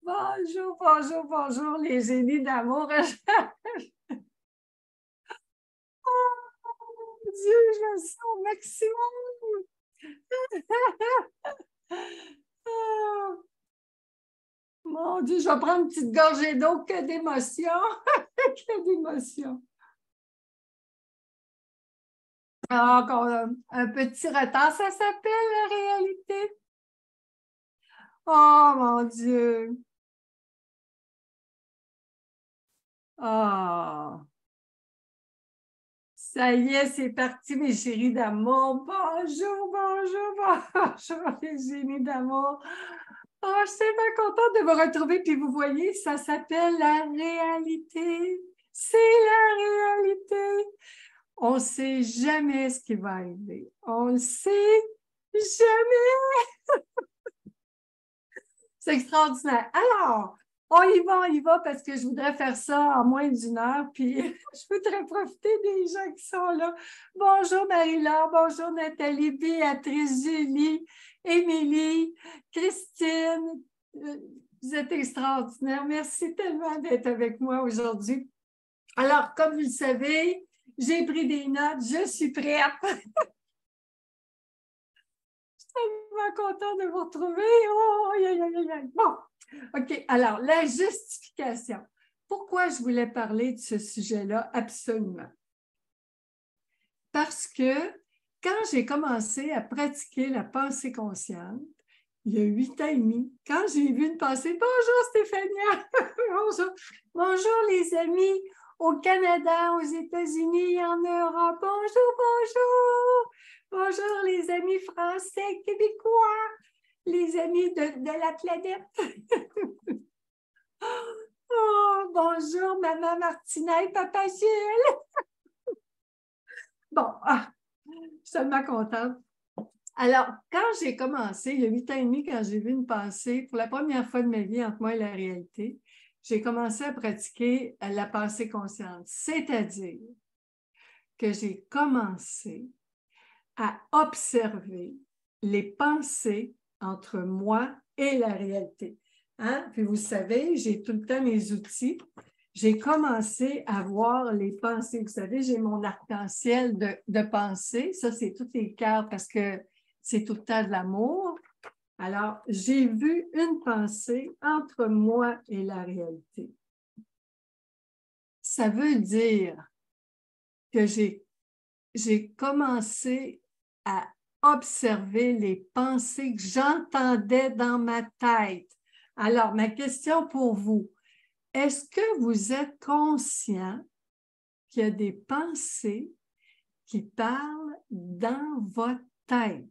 Bonjour, bonjour, bonjour, les génies d'amour. Oh mon Dieu, je me sens au maximum. Ah, mon Dieu, je vais prendre une petite gorgée d'eau, que d'émotion. Que d'émotion. Ah, encore un petit retard, ça s'appelle la réalité. Oh mon Dieu. Ah. Ça y est, c'est parti, mes chéris d'amour. Bonjour, bonjour, bonjour, les génies d'amour. Oh, je suis tellement contente de vous retrouver. Puis vous voyez, ça s'appelle la réalité. C'est la réalité. On ne sait jamais ce qui va arriver. On ne sait jamais. C'est extraordinaire. Alors, on y va parce que je voudrais faire ça en moins d'une heure, puis je voudrais profiter des gens qui sont là. Bonjour Marie-Laure, bonjour Nathalie, Béatrice, Julie, Émilie, Christine. Vous êtes extraordinaires. Merci tellement d'être avec moi aujourd'hui. Alors, comme vous le savez, j'ai pris des notes, je suis prête. Tellement contente de vous retrouver. Oh, aïe, aïe, aïe, aïe. Bon, OK. Alors, la justification. Pourquoi je voulais parler de ce sujet-là? Absolument. Parce que quand j'ai commencé à pratiquer la pensée consciente, il y a 8 ans et demi, quand j'ai vu une pensée, bonjour Stéphania, bonjour, bonjour les amis au Canada, aux États-Unis, en Europe, bonjour, bonjour, bonjour les amis français, québécois, les amis de la planète. Oh, bonjour maman Martina et papa Gilles. Bon, je suis tellement contente. Alors, quand j'ai commencé, il y a 8 ans et demi, quand j'ai vu une pensée, pour la première fois de ma vie, entre moi et la réalité, j'ai commencé à pratiquer la pensée consciente, c'est-à-dire que j'ai commencé à observer les pensées entre moi et la réalité. Hein? Puis vous savez, j'ai tout le temps mes outils. J'ai commencé à voir les pensées. Vous savez, j'ai mon arc-en-ciel de pensées. Ça, c'est toutes les cartes parce que c'est tout le temps de l'amour. Alors, j'ai vu une pensée entre moi et la réalité. Ça veut dire que j'ai commencé à observer les pensées que j'entendais dans ma tête. Alors, ma question pour vous, est-ce que vous êtes conscient qu'il y a des pensées qui parlent dans votre tête?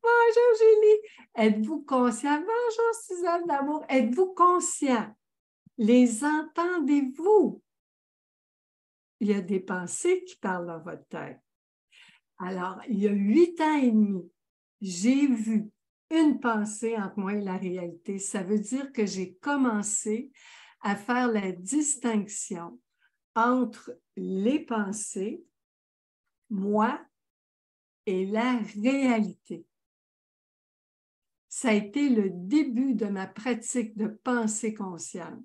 Bonjour Julie, êtes-vous conscient? Bonjour Suzanne d'amour, êtes-vous conscient? Les entendez-vous? Il y a des pensées qui parlent dans votre tête. Alors, il y a 8 ans et demi, j'ai vu une pensée entre moi et la réalité. Ça veut dire que j'ai commencé à faire la distinction entre les pensées, moi, et la réalité. Ça a été le début de ma pratique de pensée consciente.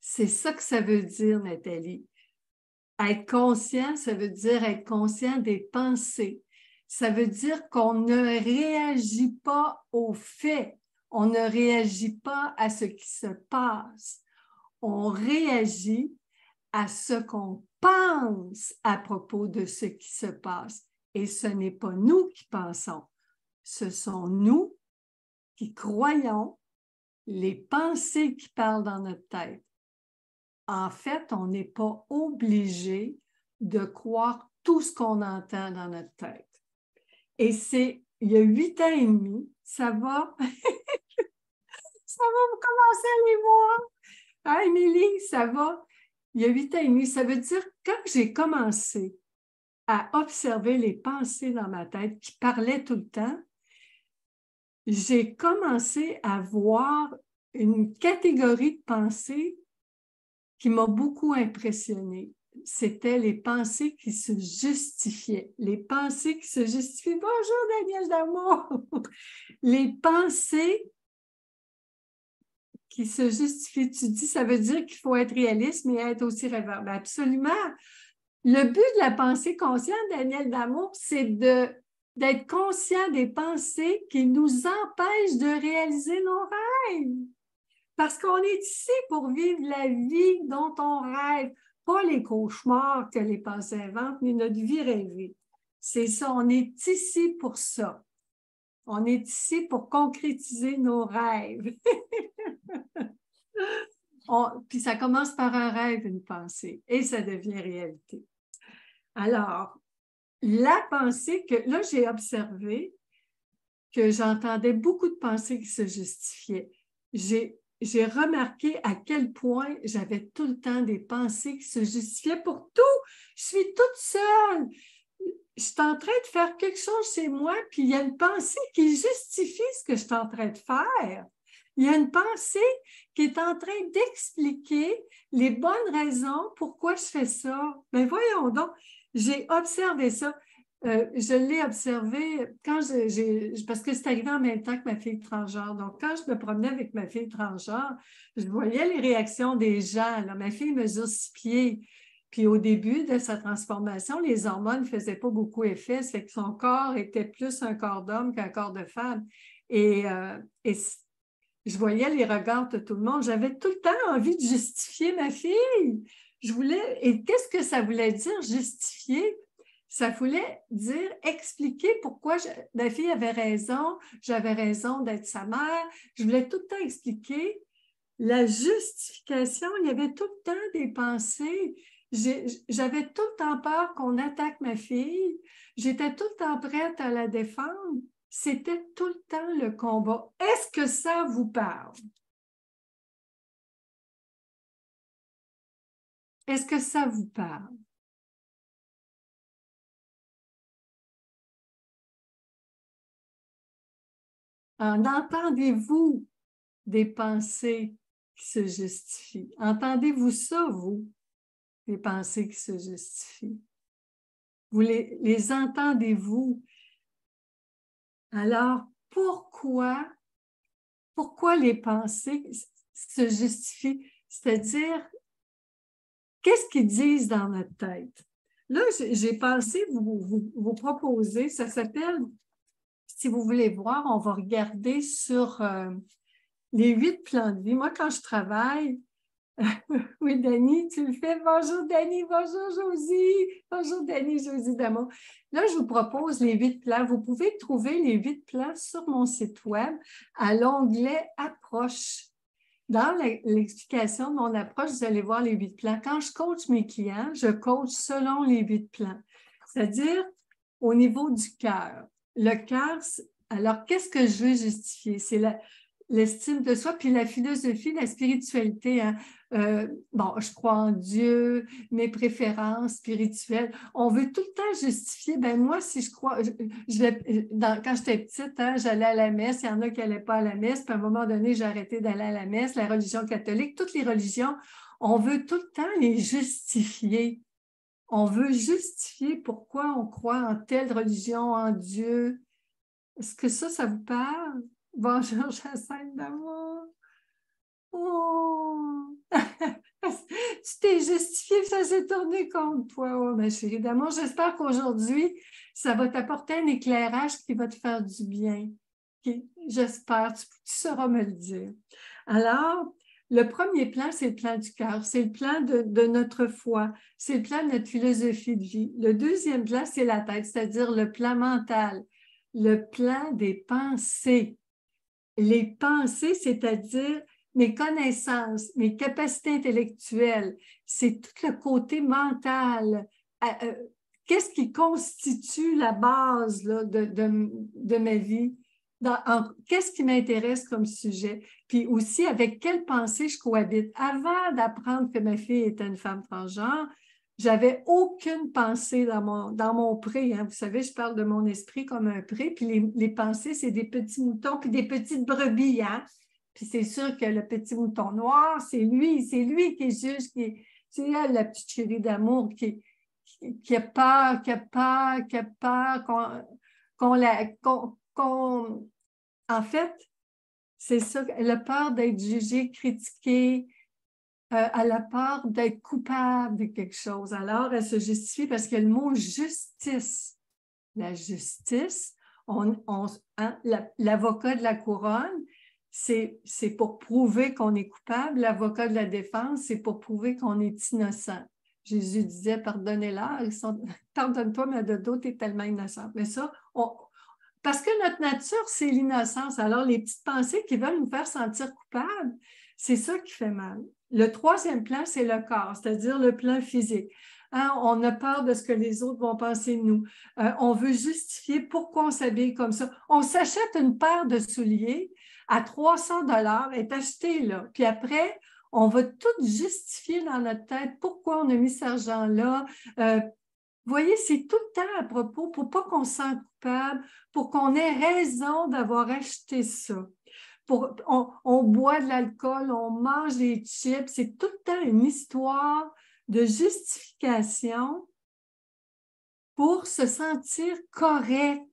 C'est ça que ça veut dire, Nathalie. Être conscient, ça veut dire être conscient des pensées. Ça veut dire qu'on ne réagit pas aux faits. On ne réagit pas à ce qui se passe. On réagit à ce qu'on pense à propos de ce qui se passe. Et ce n'est pas nous qui pensons. Ce sont nous qui croyons les pensées qui parlent dans notre tête. En fait, on n'est pas obligé de croire tout ce qu'on entend dans notre tête. Et il y a 8 ans et demi, ça va, ça va vous commencer à les voir. Hein, Émilie, ça va? Il y a 8 ans et demi, ça veut dire que quand j'ai commencé à observer les pensées dans ma tête qui parlaient tout le temps, j'ai commencé à voir une catégorie de pensées qui m'a beaucoup impressionnée. c'était les pensées qui se justifiaient. Les pensées qui se justifient. Bonjour, Daniel Damour! Les pensées qui se justifient. Tu dis, ça veut dire qu'il faut être réaliste, mais être aussi rêveur. Ben absolument. Le but de la pensée consciente, Daniel Damour, c'est d'être conscient des pensées qui nous empêchent de réaliser nos rêves. Parce qu'on est ici pour vivre la vie dont on rêve, pas les cauchemars que les pensées inventent, mais notre vie rêvée. C'est ça, on est ici pour ça. On est ici pour concrétiser nos rêves. Puis ça commence par un rêve, une pensée, et ça devient réalité. Alors, la pensée que, là, j'ai observé que j'entendais beaucoup de pensées qui se justifiaient. J'ai remarqué à quel point j'avais tout le temps des pensées qui se justifiaient pour tout. Je suis toute seule. Je suis en train de faire quelque chose chez moi, puis il y a une pensée qui justifie ce que je suis en train de faire. Il y a une pensée qui est en train d'expliquer les bonnes raisons pourquoi je fais ça. Bien, voyons donc, j'ai observé ça. Je l'ai observé quand parce que c'est arrivé en même temps que ma fille transgenre. Donc, quand je me promenais avec ma fille transgenre, je voyais les réactions des gens. Là. Ma fille mesure 6 pieds. Puis au début de sa transformation, les hormones ne faisaient pas beaucoup effet. Ça fait que son corps était plus un corps d'homme qu'un corps de femme. Et je voyais les regards de tout le monde. J'avais tout le temps envie de justifier ma fille. Et qu'est-ce que ça voulait dire, justifier? Ça voulait dire, expliquer pourquoi ma fille avait raison, j'avais raison d'être sa mère. Je voulais tout le temps expliquer la justification. Il y avait tout le temps des pensées. J'avais tout le temps peur qu'on attaque ma fille. J'étais tout le temps prête à la défendre. C'était tout le temps le combat. Est-ce que ça vous parle? Est-ce que ça vous parle? Entendez-vous des pensées qui se justifient? Entendez-vous ça, vous, des pensées qui se justifient? Vous les entendez-vous? Alors, pourquoi les pensées se justifient? C'est-à-dire, qu'est-ce qu'ils disent dans notre tête? Là, j'ai pensé vous proposer, ça s'appelle, si vous voulez voir, on va regarder sur les 8 plans de vie. Moi, quand je travaille, oui, Dani, tu le fais. Bonjour, Dani. Bonjour, Josie. Bonjour, Dani, Josie Damon. Là, je vous propose les 8 plans. Vous pouvez trouver les 8 plans sur mon site web à l'onglet « Approche ». Dans l'explication de mon approche, vous allez voir les 8 plans. Quand je coach mes clients, je coach selon les 8 plans. C'est-à-dire au niveau du cœur. Le cœur, alors, qu'est-ce que je veux justifier? C'est l'estime de soi, puis la philosophie, la spiritualité. Hein? Bon, je crois en Dieu, mes préférences spirituelles. On veut tout le temps justifier. Ben moi, si je crois, quand j'étais petite, hein, j'allais à la messe. Il y en a qui n'allaient pas à la messe. Puis à un moment donné, j'ai arrêté d'aller à la messe. La religion catholique, toutes les religions, on veut tout le temps les justifier. On veut justifier pourquoi on croit en telle religion, en Dieu. Est-ce que ça vous parle? Bonjour, Jacinthe d'amour. Oh! Tu t'es justifié, ça s'est tourné contre toi, oh, ma chérie d'amour. J'espère qu'aujourd'hui, ça va t'apporter un éclairage qui va te faire du bien. Okay? J'espère, tu sauras me le dire. Alors, le premier plan, c'est le plan du cœur, c'est le plan de notre foi, c'est le plan de notre philosophie de vie. Le deuxième plan, c'est la tête, c'est-à-dire le plan mental, le plan des pensées. Les pensées, c'est-à-dire mes connaissances, mes capacités intellectuelles, c'est tout le côté mental. Qu'est-ce qui constitue la base là, de ma vie? Qu'est-ce qui m'intéresse comme sujet? Puis aussi, avec quelle pensée je cohabite? Avant d'apprendre que ma fille était une femme transgenre, j'avais aucune pensée dans mon pré. Hein. Vous savez, je parle de mon esprit comme un pré, puis les pensées, c'est des petits moutons, puis des petites brebis. Hein? Puis c'est sûr que le petit mouton noir, c'est lui qui est juge, C'est elle, la petite chérie d'amour qui a peur en fait, c'est ça, elle a peur d'être jugée, critiquée, elle a peur d'être coupable de quelque chose. Alors, elle se justifie parce que le mot justice, la justice, hein, l'avocat de la couronne, c'est pour prouver qu'on est coupable. L'avocat de la défense, c'est pour prouver qu'on est innocent. Jésus disait, pardonnez-leur, pardonne-toi, mais de dos, tu es tellement innocent. Mais ça, parce que notre nature, c'est l'innocence. Alors, les petites pensées qui veulent nous faire sentir coupables, c'est ça qui fait mal. Le troisième plan, c'est le corps, c'est-à-dire le plan physique. Hein, on a peur de ce que les autres vont penser de nous. On veut justifier pourquoi on s'habille comme ça. On s'achète une paire de souliers à 300 $, est achetée là. Puis après, on va tout justifier dans notre tête pourquoi on a mis cet argent-là. Vous voyez, c'est tout le temps à propos pour pas qu'on se sente coupable, pour qu'on ait raison d'avoir acheté ça. On boit de l'alcool, on mange des chips, c'est tout le temps une histoire de justification pour se sentir correct.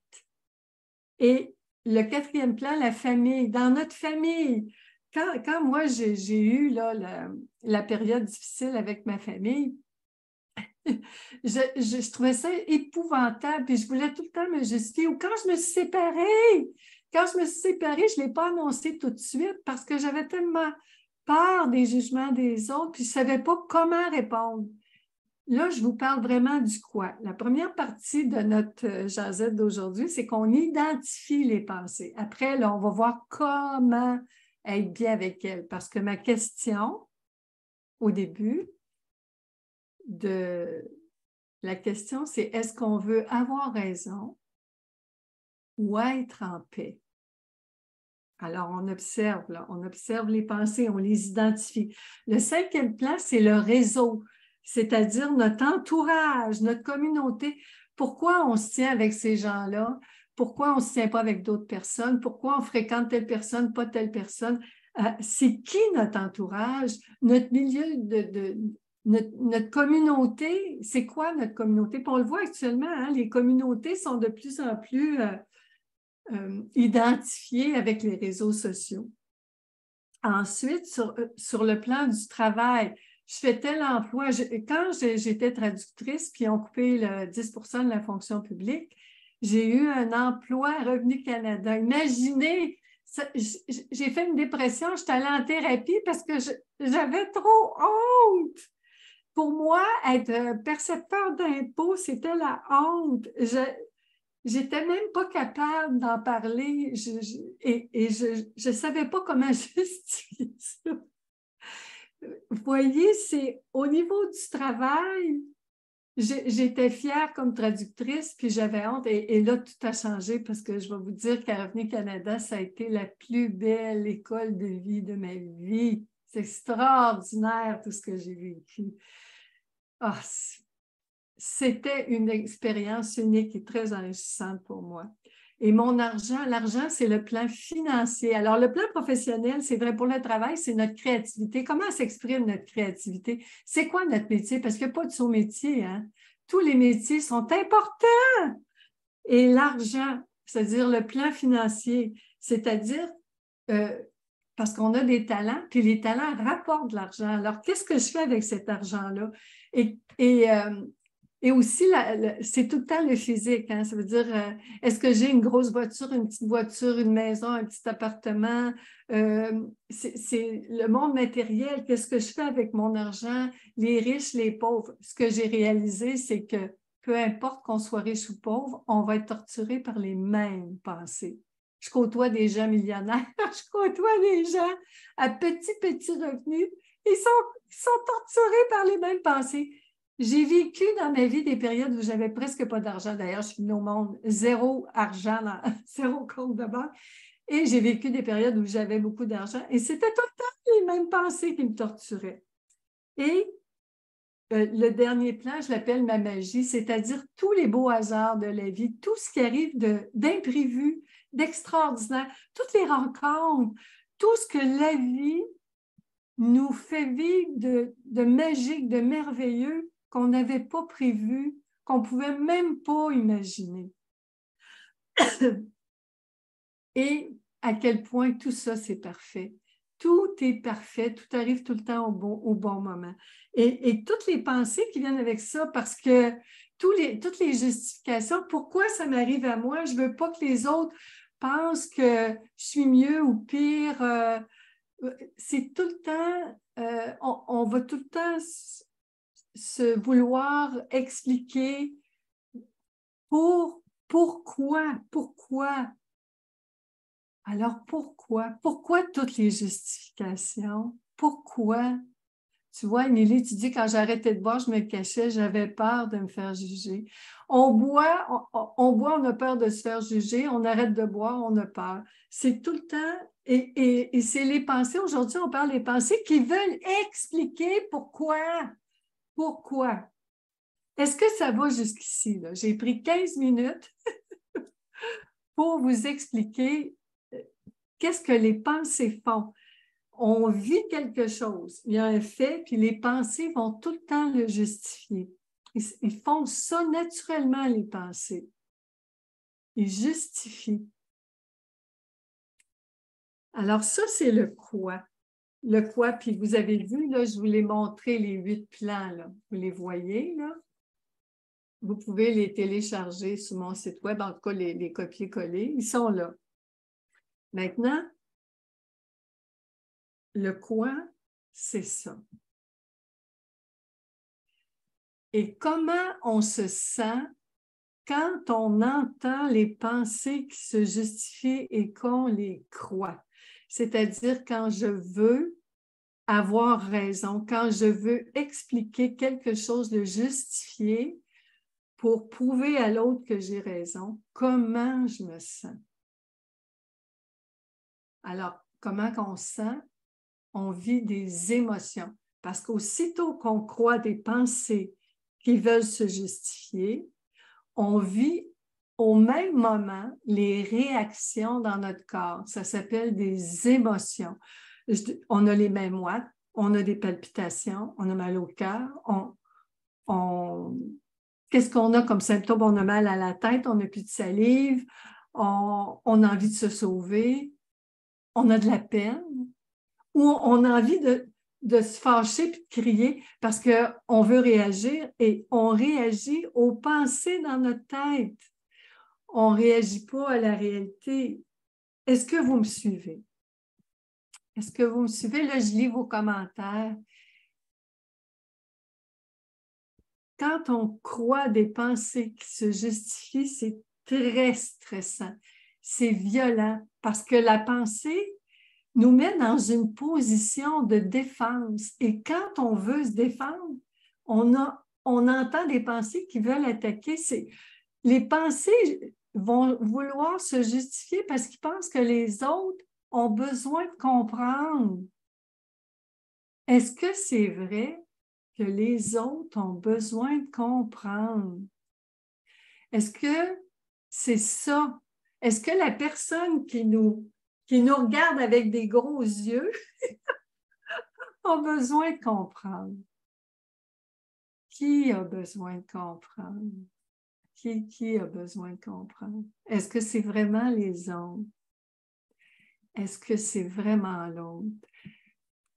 Et le quatrième plan, la famille. Dans notre famille, quand moi j'ai eu là, la période difficile avec ma famille, je trouvais ça épouvantable, puis je voulais tout le temps me justifier. Ou quand je me suis séparée, je ne l'ai pas annoncé tout de suite parce que j'avais tellement peur des jugements des autres, puis je ne savais pas comment répondre. Là, je vous parle vraiment du quoi. La première partie de notre jasette d'aujourd'hui, c'est qu'on identifie les pensées. Après, là, on va voir comment être bien avec elles. Parce que ma question, au début, la question, c'est est-ce qu'on veut avoir raison ou être en paix? Alors, on observe les pensées, on les identifie. Le cinquième plan, c'est le réseau, c'est-à-dire notre entourage, notre communauté. Pourquoi on se tient avec ces gens-là? Pourquoi on ne se tient pas avec d'autres personnes? Pourquoi on fréquente telle personne, pas telle personne? C'est qui notre entourage? Notre milieu notre communauté, c'est quoi notre communauté? Puis on le voit actuellement, hein, les communautés sont de plus en plus identifiées avec les réseaux sociaux. Ensuite, sur le plan du travail, je fais tel emploi. Quand j'étais traductrice, puis on coupé le 10 % de la fonction publique, j'ai eu un emploi à Revenu Canada. Imaginez, j'ai fait une dépression, j'étais allée en thérapie parce que j'avais trop honte. Pour moi, être percepteur d'impôts, c'était la honte. J'étais même pas capable d'en parler et je ne savais pas comment justifier ça. Vous voyez, c'est au niveau du travail, j'étais fière comme traductrice, puis j'avais honte. Et là, tout a changé parce que je vais vous dire qu'à Revenu Canada, ça a été la plus belle école de vie de ma vie. C'est extraordinaire tout ce que j'ai vécu. Oh, c'était une expérience unique et très enrichissante pour moi. Et l'argent, c'est le plan financier. Alors, le plan professionnel, c'est vrai pour le travail, c'est notre créativité. Comment s'exprime notre créativité? C'est quoi notre métier? Parce qu'il n'y a pas de sous-métier, hein? Tous les métiers sont importants. Et l'argent, c'est-à-dire le plan financier, c'est-à-dire parce qu'on a des talents, puis les talents rapportent de l'argent. Alors, qu'est-ce que je fais avec cet argent-là? Et aussi, c'est tout le temps le physique. Hein? Ça veut dire, est-ce que j'ai une grosse voiture, une petite voiture, une maison, un petit appartement? C'est le monde matériel. Qu'est-ce que je fais avec mon argent? Les riches, les pauvres. Ce que j'ai réalisé, c'est que peu importe qu'on soit riche ou pauvre, on va être torturé par les mêmes pensées. Je côtoie des gens millionnaires, je côtoie des gens à petits revenus. Ils sont torturés par les mêmes pensées. J'ai vécu dans ma vie des périodes où j'avais presque pas d'argent. D'ailleurs, je suis venue au monde zéro argent, zéro compte de banque. Et j'ai vécu des périodes où j'avais beaucoup d'argent. Et c'était tout le temps les mêmes pensées qui me torturaient. Et le dernier plan, je l'appelle ma magie, c'est-à-dire tous les beaux hasards de la vie, tout ce qui arrive d'imprévu, d'extraordinaire, toutes les rencontres, tout ce que la vie nous fait vivre de magique, de merveilleux qu'on n'avait pas prévu, qu'on ne pouvait même pas imaginer. Et à quel point tout ça, c'est parfait. Tout est parfait, tout arrive tout le temps au bon moment. Et toutes les pensées qui viennent avec ça, parce que toutes les justifications, pourquoi ça m'arrive à moi, je ne veux pas que les autres pensent que je suis mieux ou pire. C'est tout le temps, on va tout le temps se vouloir expliquer pourquoi. Alors pourquoi? Pourquoi toutes les justifications? Pourquoi? Tu vois, Émilie, tu dis quand j'arrêtais de boire, je me cachais, j'avais peur de me faire juger. On boit, on a peur de se faire juger, on arrête de boire, on a peur. C'est tout le temps, et c'est les pensées, aujourd'hui, on parle des pensées qui veulent expliquer pourquoi. Pourquoi? Est-ce que ça va jusqu'ici, là? J'ai pris 15 minutes pour vous expliquer qu'est-ce que les pensées font. On vit quelque chose, il y a un fait, puis les pensées vont tout le temps le justifier. Ils font ça naturellement, les pensées. Ils justifient. Alors ça, c'est le quoi. Le quoi, puis vous avez vu, là, je vous l'ai montré, les 8 plans, là. Vous les voyez, là? Vous pouvez les télécharger sur mon site web, en tout cas, les copier-coller. Ils sont là. Maintenant, le quoi, c'est ça. Et comment on se sent quand on entend les pensées qui se justifient et qu'on les croit? C'est-à-dire quand je veux avoir raison, quand je veux expliquer quelque chose de justifié pour prouver à l'autre que j'ai raison, comment je me sens? Alors, comment qu'on se sent? On vit des émotions. Parce qu'aussitôt qu'on croit des pensées qui veulent se justifier, on vit au même moment les réactions dans notre corps. Ça s'appelle des émotions. On a les mêmes watts, on a des palpitations, on a mal au cœur, qu'est-ce qu'on a comme symptôme? On a mal à la tête, on n'a plus de salive, on a envie de se sauver, on a de la peine, ou on a envie de se fâcher et de crier parce qu'on veut réagir et on réagit aux pensées dans notre tête. On ne réagit pas à la réalité. Est-ce que vous me suivez? Est-ce que vous me suivez? Là, je lis vos commentaires. Quand on croit des pensées qui se justifient, c'est très stressant. C'est violent parce que la pensée nous met dans une position de défense. Et quand on veut se défendre, on entend des pensées qui veulent attaquer. Les pensées vont vouloir se justifier parce qu'ils pensent que les autres ont besoin de comprendre. Est-ce que c'est vrai que les autres ont besoin de comprendre? Est-ce que c'est ça? Est-ce que la personne qui nous regarde avec des gros yeux a besoin de comprendre? Qui a besoin de comprendre? Qui a besoin de comprendre? Est-ce que c'est vraiment les autres? Est-ce que c'est vraiment l'autre?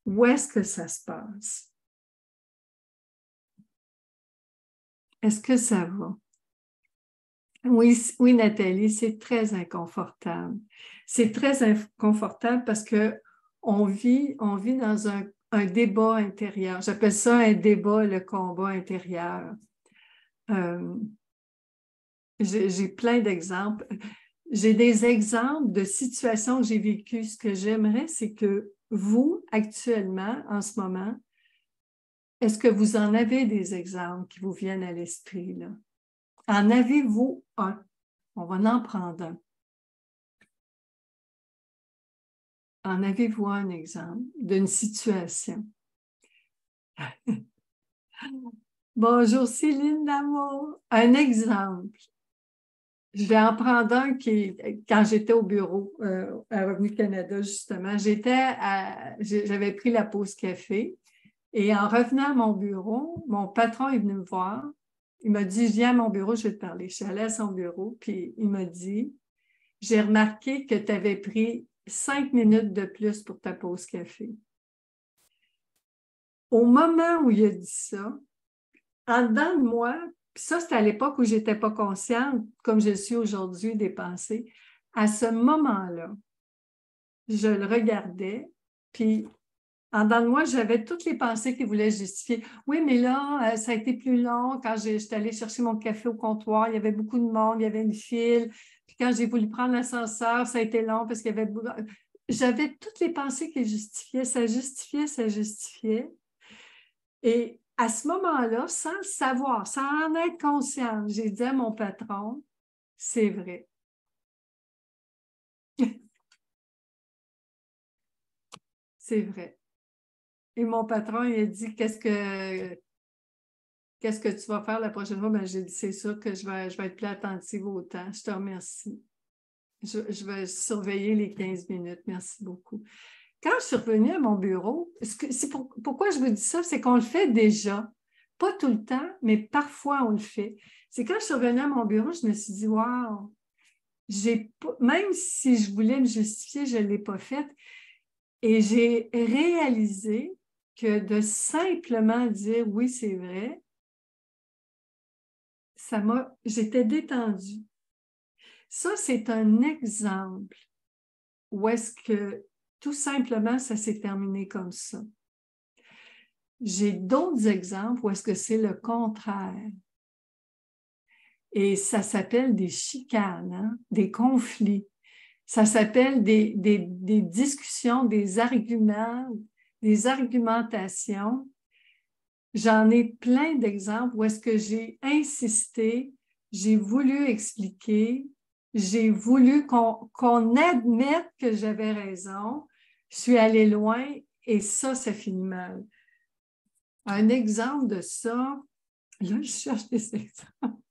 Où est-ce que ça se passe? Est-ce que ça va? Oui, oui, Nathalie, c'est très inconfortable. C'est très inconfortable parce qu'on vit dans un débat intérieur. J'appelle ça un débat, le combat intérieur. J'ai plein d'exemples. J'ai des exemples de situations que j'ai vécues. Ce que j'aimerais, c'est que vous, actuellement, en ce moment, est-ce que vous en avez des exemples qui vous viennent à l'esprit, là? En avez-vous un? On va en prendre un. En avez-vous un exemple d'une situation? Bonjour Céline d'amour. Un exemple. Je vais en prendre un quand j'étais au bureau à Revenu Canada, justement. J'avais pris la pause café et en revenant à mon bureau, mon patron est venu me voir. Il m'a dit, viens à mon bureau, je vais te parler. Je suis allée à son bureau, puis il m'a dit, j'ai remarqué que tu avais pris 5 minutes de plus pour ta pause café. Au moment où il a dit ça, en dedans de moi, puis ça, c'était à l'époque où je n'étais pas consciente, comme je le suis aujourd'hui, des pensées. À ce moment-là, je le regardais, puis en dedans de moi, j'avais toutes les pensées qui voulaient justifier. Oui, mais là, ça a été plus long quand j'étais allée chercher mon café au comptoir. Il y avait beaucoup de monde, il y avait une file. Puis quand j'ai voulu prendre l'ascenseur, ça a été long parce qu'il y avait beaucoup... J'avais toutes les pensées qui justifiaient. Ça justifiait, ça justifiait. Et à ce moment-là, sans le savoir, sans en être consciente, j'ai dit à mon patron, c'est vrai. C'est vrai. Et mon patron, il a dit, qu'est-ce que tu vas faire la prochaine fois? Ben, j'ai dit, c'est sûr que je vais être plus attentive au temps. Je te remercie. Je vais surveiller les 15 minutes. Merci beaucoup. Quand je suis revenue à mon bureau, pourquoi je vous dis ça? C'est qu'on le fait déjà. Pas tout le temps, mais parfois on le fait. C'est quand je suis revenue à mon bureau, je me suis dit, wow, même si je voulais me justifier, je ne l'ai pas fait. Et j'ai réalisé que de simplement dire oui, c'est vrai, j'étais détendue. Ça, c'est un exemple où est-ce que tout simplement, ça s'est terminé comme ça. J'ai d'autres exemples où est-ce que c'est le contraire. Et ça s'appelle des chicanes, hein, des conflits. Ça s'appelle des discussions, des arguments, des argumentations. J'en ai plein d'exemples où est-ce que j'ai insisté, j'ai voulu expliquer, j'ai voulu qu'on admette que j'avais raison. Je suis allée loin et ça finit mal. Un exemple de ça, là, je cherche des exemples.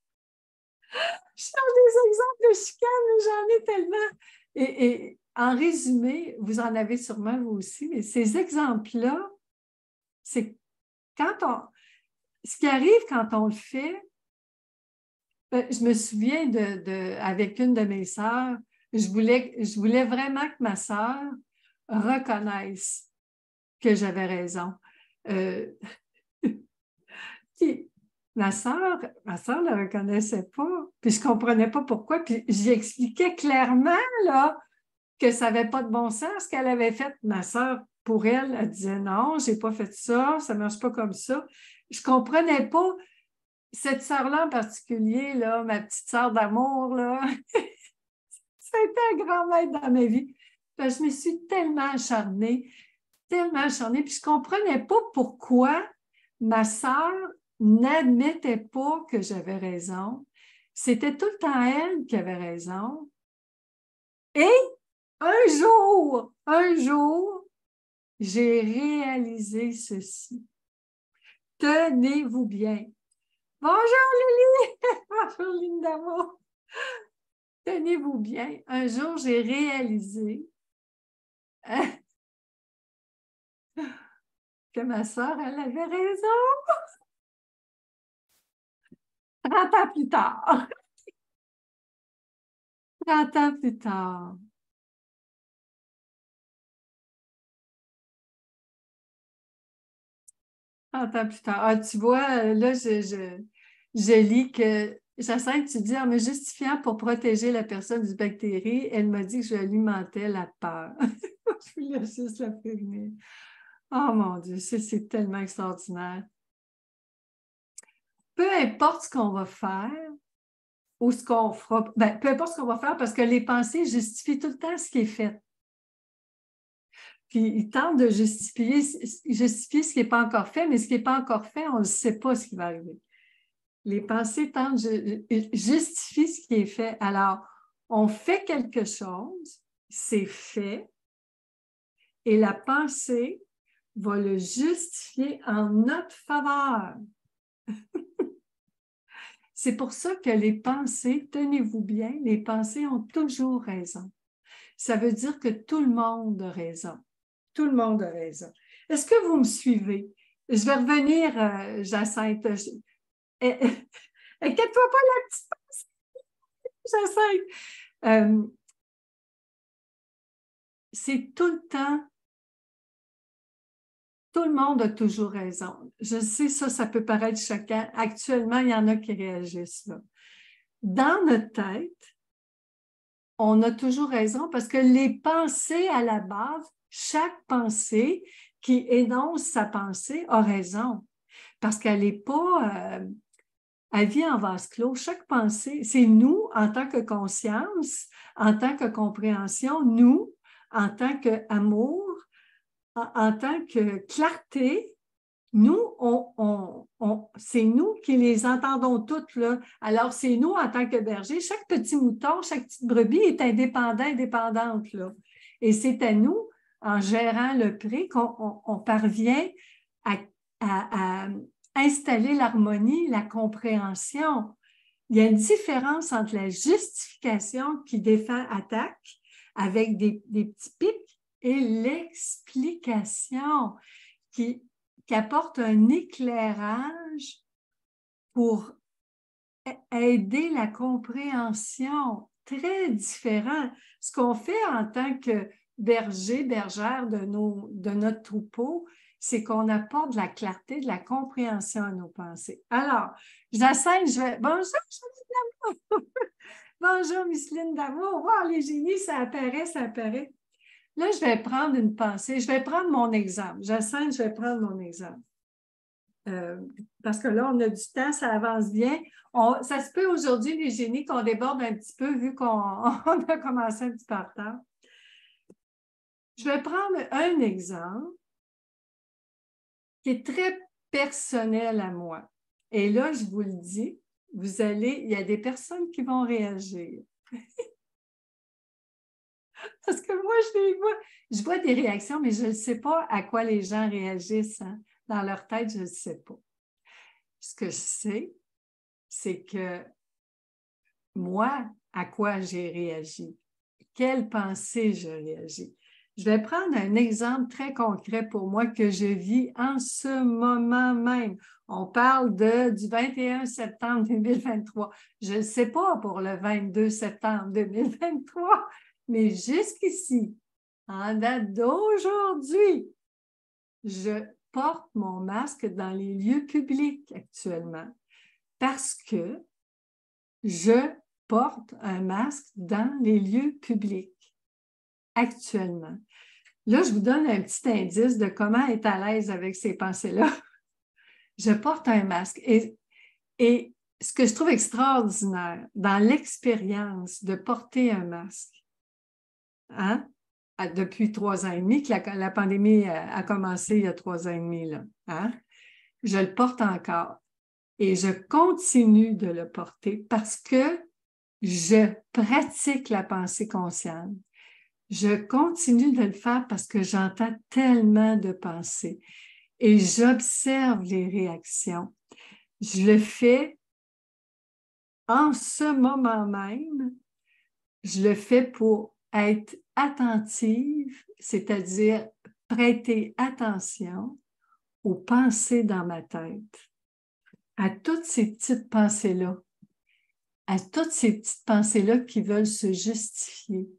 Je cherche des exemples de chicanes, mais j'en ai tellement. Et en résumé, vous en avez sûrement vous aussi, mais ces exemples-là, c'est ce qui arrive quand on le fait, je me souviens avec une de mes sœurs, je voulais vraiment que ma sœur reconnaisse que j'avais raison. Puis, ma sœur ne le reconnaissait pas, puis je ne comprenais pas pourquoi, puis j'y expliquais clairement là, que ça n'avait pas de bon sens ce qu'elle avait fait. Ma sœur, pour elle, elle disait non, je n'ai pas fait ça, ça ne marche pas comme ça. Je ne comprenais pas. Cette sœur-là en particulier, là, ma petite sœur d'amour, là, ça a été un grand maître dans ma vie. Parce que je me suis tellement acharnée, puis je ne comprenais pas pourquoi ma sœur n'admettait pas que j'avais raison. C'était tout le temps elle qui avait raison. Et un jour, j'ai réalisé ceci. Tenez-vous bien. Bonjour Lily! Bonjour Linda. Tenez-vous bien. Un jour, j'ai réalisé que ma sœur, elle avait raison. 30 ans plus tard. 30 ans plus tard. Attends plus tard. Ah, tu vois, là, je lis que Jacinthe, tu dis en me justifiant pour protéger la personne du bactérie, elle m'a dit que je alimentais la peur. Je voulais juste la prévenir. Oh mon Dieu, c'est tellement extraordinaire. Peu importe ce qu'on va faire ou ce qu'on fera, ben, peu importe ce qu'on va faire parce que les pensées justifient tout le temps ce qui est fait. Puis ils tentent de justifier ce qui n'est pas encore fait, mais ce qui n'est pas encore fait, on ne sait pas ce qui va arriver. Les pensées tentent de justifier ce qui est fait. Alors, on fait quelque chose, c'est fait, et la pensée va le justifier en notre faveur. C'est pour ça que les pensées, tenez-vous bien, les pensées ont toujours raison. Ça veut dire que tout le monde a raison. Tout le monde a raison. Est-ce que vous me suivez? Je vais revenir, Jacinthe. Inquiète-toi pas, la petite pensée, Jacinthe. C'est tout le temps, tout le monde a toujours raison. Je sais, ça peut paraître choquant. Actuellement, il y en a qui réagissent là. Dans notre tête, on a toujours raison parce que les pensées à la base, chaque pensée qui énonce sa pensée a raison. Parce qu'elle n'est pas, elle vit en vase clos. Chaque pensée, c'est nous en tant que conscience, en tant que compréhension, nous, en tant qu'amour, en tant que clarté, nous, c'est nous qui les entendons toutes, là. Alors, c'est nous en tant que berger. Chaque petit mouton, chaque petite brebis est indépendant, indépendante, là. Et c'est à nous, en gérant le pré, qu'on parvient à installer l'harmonie, la compréhension. Il y a une différence entre la justification qui défend attaque avec des petits pics et l'explication qui apporte un éclairage pour aider la compréhension. Très différent. Ce qu'on fait en tant que berger, bergère de notre troupeau, c'est qu'on apporte de la clarté, de la compréhension à nos pensées. Alors, Jacinthe, bonjour, bonjour, Micheline d'amour. Wow, les génies, ça apparaît, ça apparaît. Là, je vais prendre une pensée. Je vais prendre mon exemple. Jacinthe, je vais prendre mon exemple. Parce que là, on a du temps, ça avance bien. Ça se peut aujourd'hui, les génies, qu'on déborde un petit peu vu qu'on a commencé un petit peu en retard. Je vais prendre un exemple qui est très personnel à moi. Et là, je vous le dis, il y a des personnes qui vont réagir. Parce que moi, je vois des réactions, mais je ne sais pas à quoi les gens réagissent. Hein. Dans leur tête, je ne sais pas. Ce que je sais, c'est que moi, à quoi j'ai réagi? Quelle pensée je réagis? Je vais prendre un exemple très concret pour moi que je vis en ce moment même. On parle du 21 septembre 2023. Je ne sais pas pour le 22 septembre 2023, mais jusqu'ici, en date d'aujourd'hui, je porte mon masque dans les lieux publics actuellement parce que je porte un masque dans les lieux publics actuellement. Là, je vous donne un petit indice de comment être à l'aise avec ces pensées-là. Je porte un masque. Et ce que je trouve extraordinaire dans l'expérience de porter un masque, hein, depuis 3 ans et demi, que la pandémie a commencé il y a 3 ans et demi, là, hein, je le porte encore. Et je continue de le porter parce que je pratique la pensée consciente. Je continue de le faire parce que j'entends tellement de pensées et j'observe les réactions. Je le fais en ce moment même. Je le fais pour être attentive, c'est-à-dire prêter attention aux pensées dans ma tête, à toutes ces petites pensées-là, à toutes ces petites pensées-là qui veulent se justifier,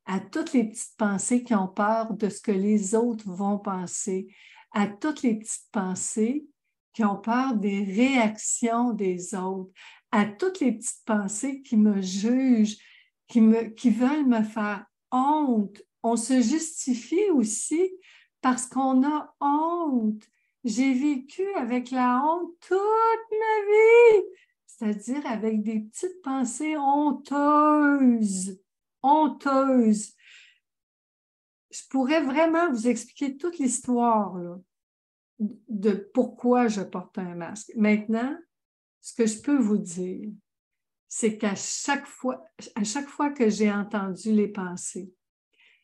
à toutes les petites pensées qui ont peur de ce que les autres vont penser, à toutes les petites pensées qui ont peur des réactions des autres, à toutes les petites pensées qui me jugent, qui veulent me faire honte. On se justifie aussi parce qu'on a honte. J'ai vécu avec la honte toute ma vie, c'est-à-dire avec des petites pensées honteuses. Honteuse. Je pourrais vraiment vous expliquer toute l'histoire là, de pourquoi je porte un masque. Maintenant, ce que je peux vous dire, c'est qu'à chaque fois que j'ai entendu les pensées,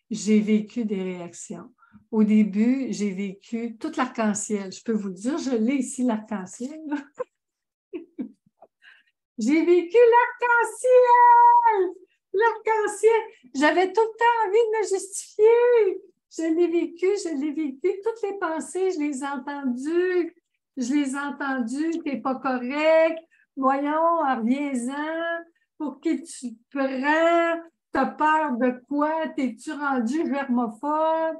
j'ai vécu des réactions. Au début, j'ai vécu tout l'arc-en-ciel. Je peux vous dire, je l'ai ici, l'arc-en-ciel. J'ai vécu l'arc-en-ciel! L'arc-en-ciel! J'avais tout le temps envie de me justifier. Je l'ai vécu. Toutes les pensées, je les ai entendues. Je les ai entendues. T'es pas correct. Voyons, reviens-en. Pour qui tu te prends? T'as peur de quoi? T'es-tu rendu germophobe?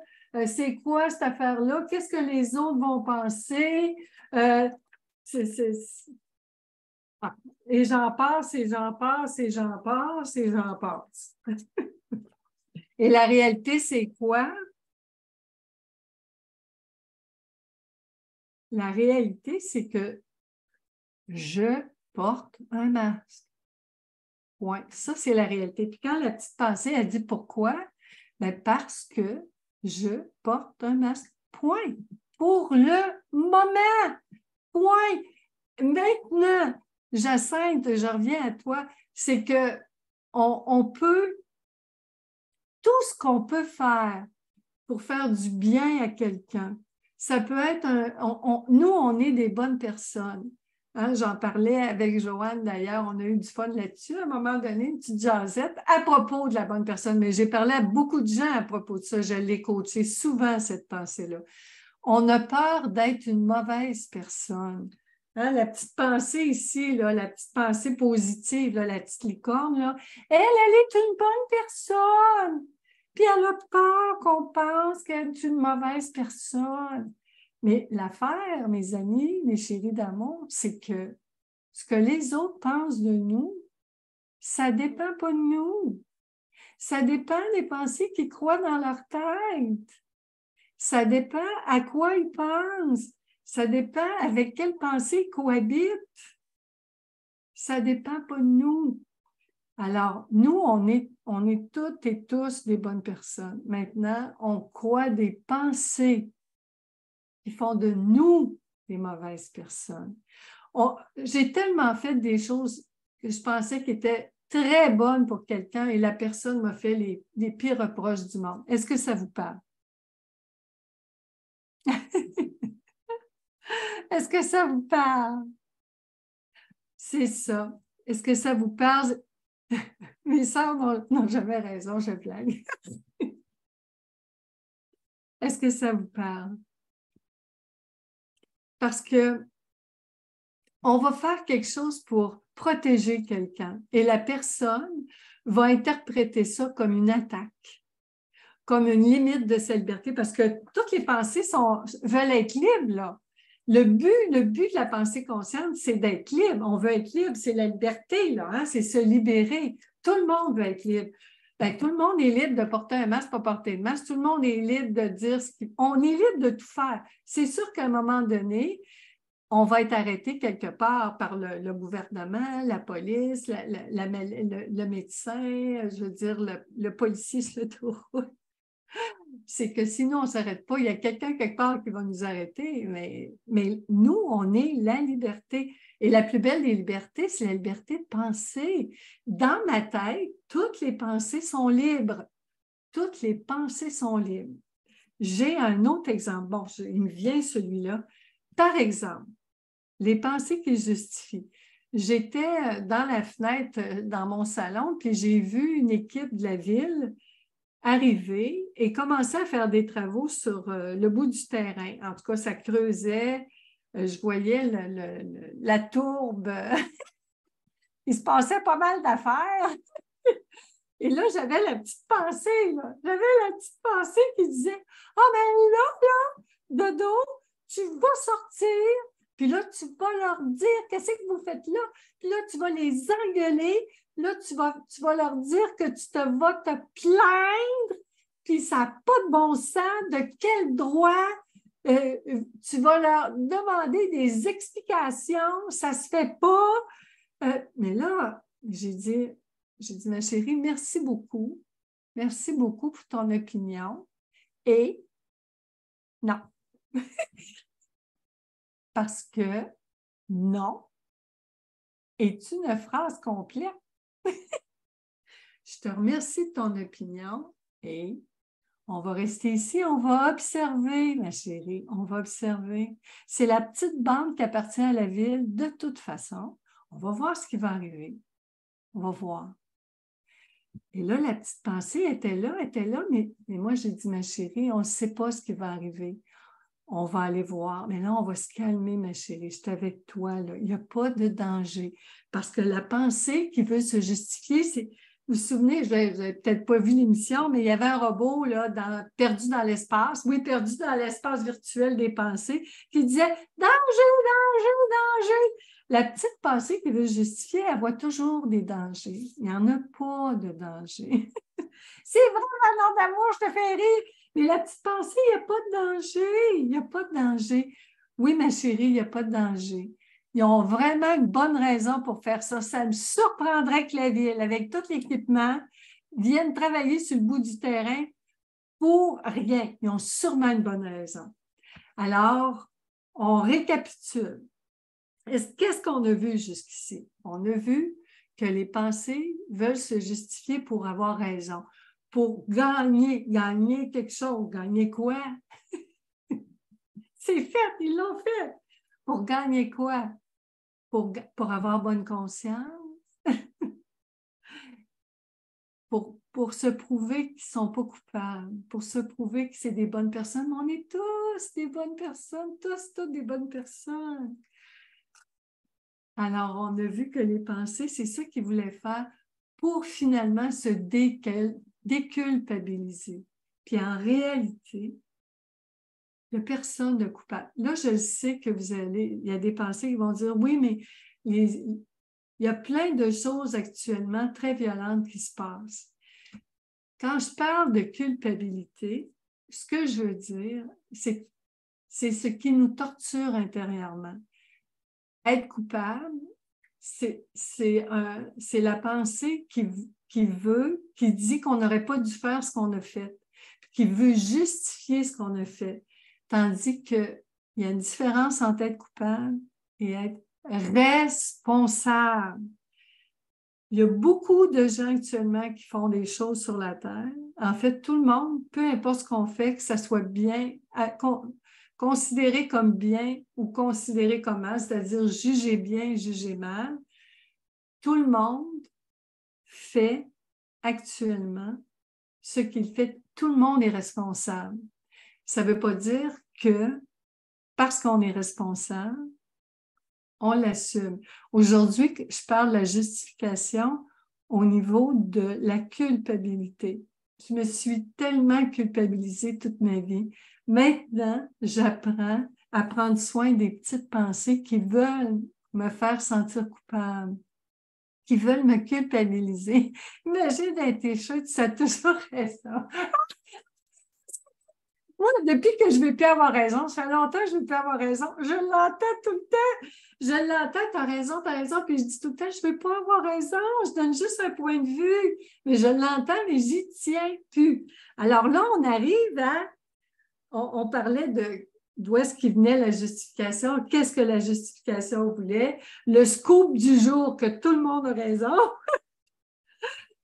C'est quoi cette affaire-là? Qu'est-ce que les autres vont penser? C'est... Ah, et j'en passe, et j'en passe, et j'en passe, et j'en passe. Et la réalité, c'est quoi? La réalité, c'est que je porte un masque. Oui, ça, c'est la réalité. Puis quand la petite pensée, elle dit pourquoi? Bien, parce que je porte un masque. Point. Pour le moment. Point. Maintenant, Jacinthe, je reviens à toi, c'est que on peut, tout ce qu'on peut faire pour faire du bien à quelqu'un, ça peut être nous, on est des bonnes personnes. Hein, j'en parlais avec Joanne d'ailleurs, on a eu du fun là-dessus à un moment donné, une petite jasette à propos de la bonne personne, mais j'ai parlé à beaucoup de gens à propos de ça, je l'ai coaché souvent cette pensée-là. On a peur d'être une mauvaise personne. Hein, la petite pensée ici, là, la petite pensée positive, là, la petite licorne, là, elle est une bonne personne. Puis elle a peur qu'on pense qu'elle est une mauvaise personne. Mais l'affaire, mes amis, mes chéris d'amour, c'est que ce que les autres pensent de nous, ça ne dépend pas de nous. Ça dépend des pensées qu'ils croient dans leur tête. Ça dépend à quoi ils pensent. Ça dépend avec quelle pensée ils cohabitent. Ça ne dépend pas de nous. Alors, nous, on est toutes et tous des bonnes personnes. Maintenant, on croit des pensées qui font de nous des mauvaises personnes. J'ai tellement fait des choses que je pensais qui étaient très bonnes pour quelqu'un et la personne m'a fait les pires reproches du monde. Est-ce que ça vous parle? Est-ce que ça vous parle? C'est ça. Est-ce que ça vous parle? Mes sœurs n'ont jamais raison, je blague. Est-ce que ça vous parle? Parce que on va faire quelque chose pour protéger quelqu'un et la personne va interpréter ça comme une attaque, comme une limite de sa liberté, parce que toutes les pensées veulent être libres, là. Le but de la pensée consciente, c'est d'être libre. On veut être libre, c'est la liberté, là, hein? C'est se libérer. Tout le monde veut être libre. Bien, tout le monde est libre de porter un masque, pas porter de masque. Tout le monde est libre de dire ce qu'il... On est libre de tout faire. C'est sûr qu'à un moment donné, on va être arrêté quelque part par le gouvernement, la police, le médecin, je veux dire, le policier sur l'autoroute. C'est que sinon, on ne s'arrête pas. Il y a quelqu'un quelque part qui va nous arrêter, mais nous, on est la liberté. Et la plus belle des libertés, c'est la liberté de penser. Dans ma tête, toutes les pensées sont libres. Toutes les pensées sont libres. J'ai un autre exemple. Bon, il me vient celui-là. Par exemple, les pensées qui justifient. J'étais dans la fenêtre dans mon salon, puis j'ai vu une équipe de la ville arriver et commencer à faire des travaux sur le bout du terrain. En tout cas, ça creusait. Je voyais la tourbe. Il se passait pas mal d'affaires. Et là, j'avais la petite pensée, là. J'avais la petite pensée qui disait, « Ah, ben là, Dodo, tu vas sortir, puis là, tu vas leur dire, qu'est-ce que vous faites là? Puis là, tu vas les engueuler, là, tu vas leur dire que tu vas te plaindre, puis ça n'a pas de bon sens, de quel droit tu vas leur demander des explications, ça ne se fait pas. » Mais là, j'ai dit, ma chérie, merci beaucoup. Merci beaucoup pour ton opinion. Et non. Parce que non est une phrase complète. Je te remercie de ton opinion et on va rester ici, on va observer, ma chérie, on va observer. C'est la petite bande qui appartient à la ville de toute façon. On va voir ce qui va arriver. On va voir. Et là, la petite pensée était là, mais moi, j'ai dit, ma chérie, on ne sait pas ce qui va arriver. On va aller voir. Mais là, on va se calmer, ma chérie. Je suis avec toi, là. Il n'y a pas de danger. Parce que la pensée qui veut se justifier, c'est... Vous vous souvenez, vous n'avez peut-être pas vu l'émission, mais il y avait un robot là, perdu dans l'espace, oui, perdu dans l'espace virtuel des pensées, qui disait « Danger, danger, danger ». La petite pensée qui veut se justifier, elle voit toujours des dangers. Il n'y en a pas de danger. C'est vrai, Manon d'amour, je te fais rire. Mais la petite pensée, il n'y a pas de danger. Il n'y a pas de danger. Oui, ma chérie, il n'y a pas de danger. Ils ont vraiment une bonne raison pour faire ça. Ça me surprendrait que la ville, avec tout l'équipement, vienne travailler sur le bout du terrain pour rien. Ils ont sûrement une bonne raison. Alors, on récapitule. Qu'est-ce qu'on a vu jusqu'ici? On a vu que les pensées veulent se justifier pour avoir raison, pour gagner quelque chose. Gagner quoi? C'est fait, ils l'ont fait. Pour gagner quoi? Pour avoir bonne conscience? Pour se prouver qu'ils ne sont pas coupables, pour se prouver que c'est des bonnes personnes. On est tous des bonnes personnes, toutes des bonnes personnes. Alors, on a vu que les pensées, c'est ça qu'ils voulaient faire pour finalement se déculpabiliser. Puis en réalité, il n'y a personne de coupable. Là, je sais que il y a des pensées qui vont dire, oui, mais il y a plein de choses actuellement très violentes qui se passent. Quand je parle de culpabilité, ce que je veux dire, c'est ce qui nous torture intérieurement. Être coupable, c'est la pensée qui dit qu'on n'aurait pas dû faire ce qu'on a fait, qui veut justifier ce qu'on a fait. Tandis qu'il y a une différence entre être coupable et être responsable. Il y a beaucoup de gens actuellement qui font des choses sur la Terre. En fait, tout le monde, peu importe ce qu'on fait, que ça soit bien, considéré comme bien ou considéré comme mal, c'est-à-dire juger bien, juger mal, tout le monde fait actuellement ce qu'il fait. Tout le monde est responsable. Ça ne veut pas dire que parce qu'on est responsable, on l'assume. Aujourd'hui, je parle de la justification au niveau de la culpabilité. Je me suis tellement culpabilisée toute ma vie. Maintenant, j'apprends à prendre soin des petites pensées qui veulent me faire sentir coupable, qui veulent me culpabiliser. Imagine d'être échoué, tu as toujours raison. Moi, depuis que je ne vais plus avoir raison, ça fait longtemps que je ne vais plus avoir raison. Je l'entends tout le temps. Je l'entends, tu as raison, puis je dis tout le temps, je ne veux pas avoir raison, je donne juste un point de vue. Mais je l'entends, mais j'y tiens plus. Alors là, on arrive à... On parlait d'où est-ce qu'il venait la justification, qu'est-ce que la justification voulait, le scoop du jour, que tout le monde a raison,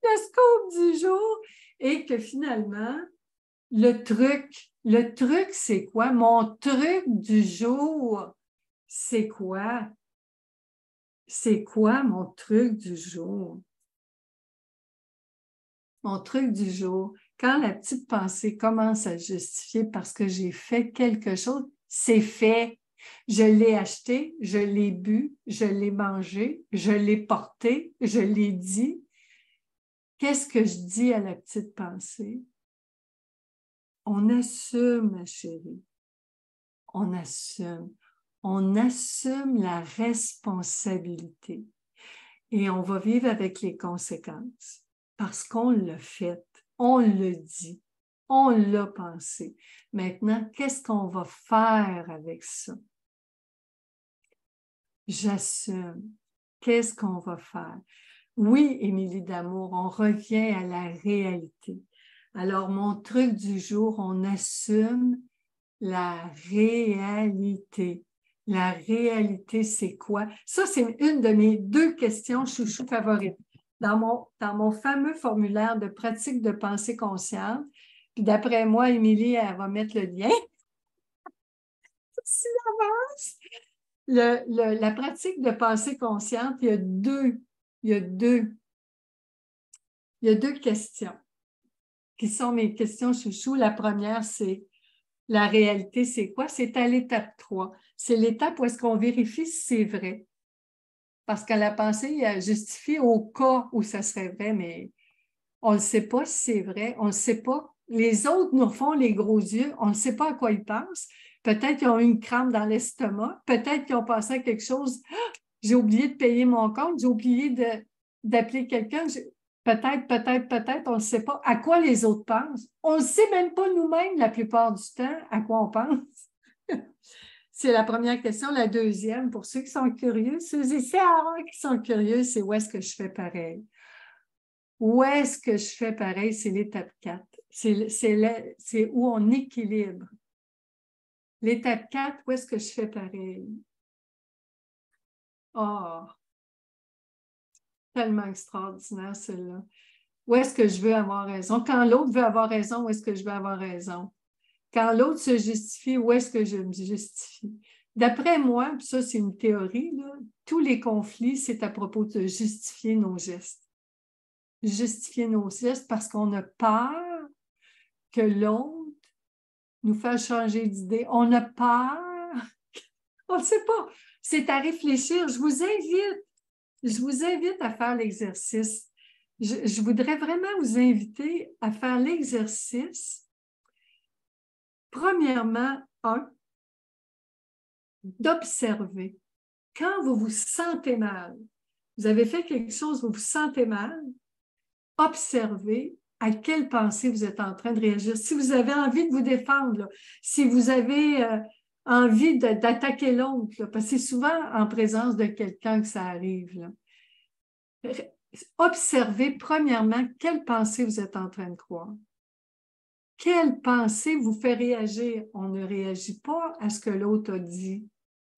le scoop du jour, et que finalement, le truc, c'est quoi? Mon truc du jour, c'est quoi? C'est quoi mon truc du jour? Mon truc du jour, quand la petite pensée commence à justifier parce que j'ai fait quelque chose, c'est fait. Je l'ai acheté, je l'ai bu, je l'ai mangé, je l'ai porté, je l'ai dit. Qu'est-ce que je dis à la petite pensée? On assume, ma chérie. On assume. On assume la responsabilité et on va vivre avec les conséquences parce qu'on l'a fait, on le dit, on l'a pensé. Maintenant, qu'est-ce qu'on va faire avec ça? J'assume. Qu'est-ce qu'on va faire? Oui, Émilie d'amour, on revient à la réalité. Alors, mon truc du jour, on assume la réalité. La réalité, c'est quoi? Ça, c'est une de mes 2 questions chouchou favorites. Dans mon fameux formulaire de pratique de pensée consciente, puis d'après moi, Émilie, elle va mettre le lien. Si l'avance. La pratique de pensée consciente, il y a deux questions qui sont mes questions chouchou. La première, c'est la réalité, c'est quoi? C'est à l'étape 3. C'est l'étape où est-ce qu'on vérifie si c'est vrai. Parce que la pensée elle justifie au cas où ça serait vrai, mais on ne sait pas si c'est vrai, on ne sait pas. Les autres nous font les gros yeux, on ne sait pas à quoi ils pensent. Peut-être qu'ils ont eu une crampe dans l'estomac, peut-être qu'ils ont pensé à quelque chose. Ah, j'ai oublié de payer mon compte, j'ai oublié d'appeler quelqu'un. Peut-être, on ne sait pas à quoi les autres pensent. On ne sait même pas nous-mêmes la plupart du temps à quoi on pense. C'est la première question. La deuxième, pour ceux qui sont curieux, ceux et celles qui sont curieux, c'est où est-ce que je fais pareil? Où est-ce que je fais pareil? C'est l'étape 4. C'est où on équilibre. L'étape 4, où est-ce que je fais pareil? Oh, tellement extraordinaire celle-là. Où est-ce que je veux avoir raison? Quand l'autre veut avoir raison, où est-ce que je veux avoir raison? Quand l'autre se justifie, où est-ce que je me justifie? D'après moi, puis ça c'est une théorie, là, tous les conflits, c'est à propos de justifier nos gestes. Justifier nos gestes parce qu'on a peur que l'autre nous fasse changer d'idée. On a peur. On ne sait pas. C'est à réfléchir. Je vous invite à faire l'exercice. Je voudrais vraiment vous inviter à faire l'exercice. Premièrement, d'observer. Quand vous vous sentez mal, vous avez fait quelque chose, vous vous sentez mal, observez à quelle pensée vous êtes en train de réagir. Si vous avez envie de vous défendre, là, si vous avez envie d'attaquer l'autre, parce que c'est souvent en présence de quelqu'un que ça arrive. Là. Observez premièrement quelle pensée vous êtes en train de croire. Quelle pensée vous fait réagir? On ne réagit pas à ce que l'autre a dit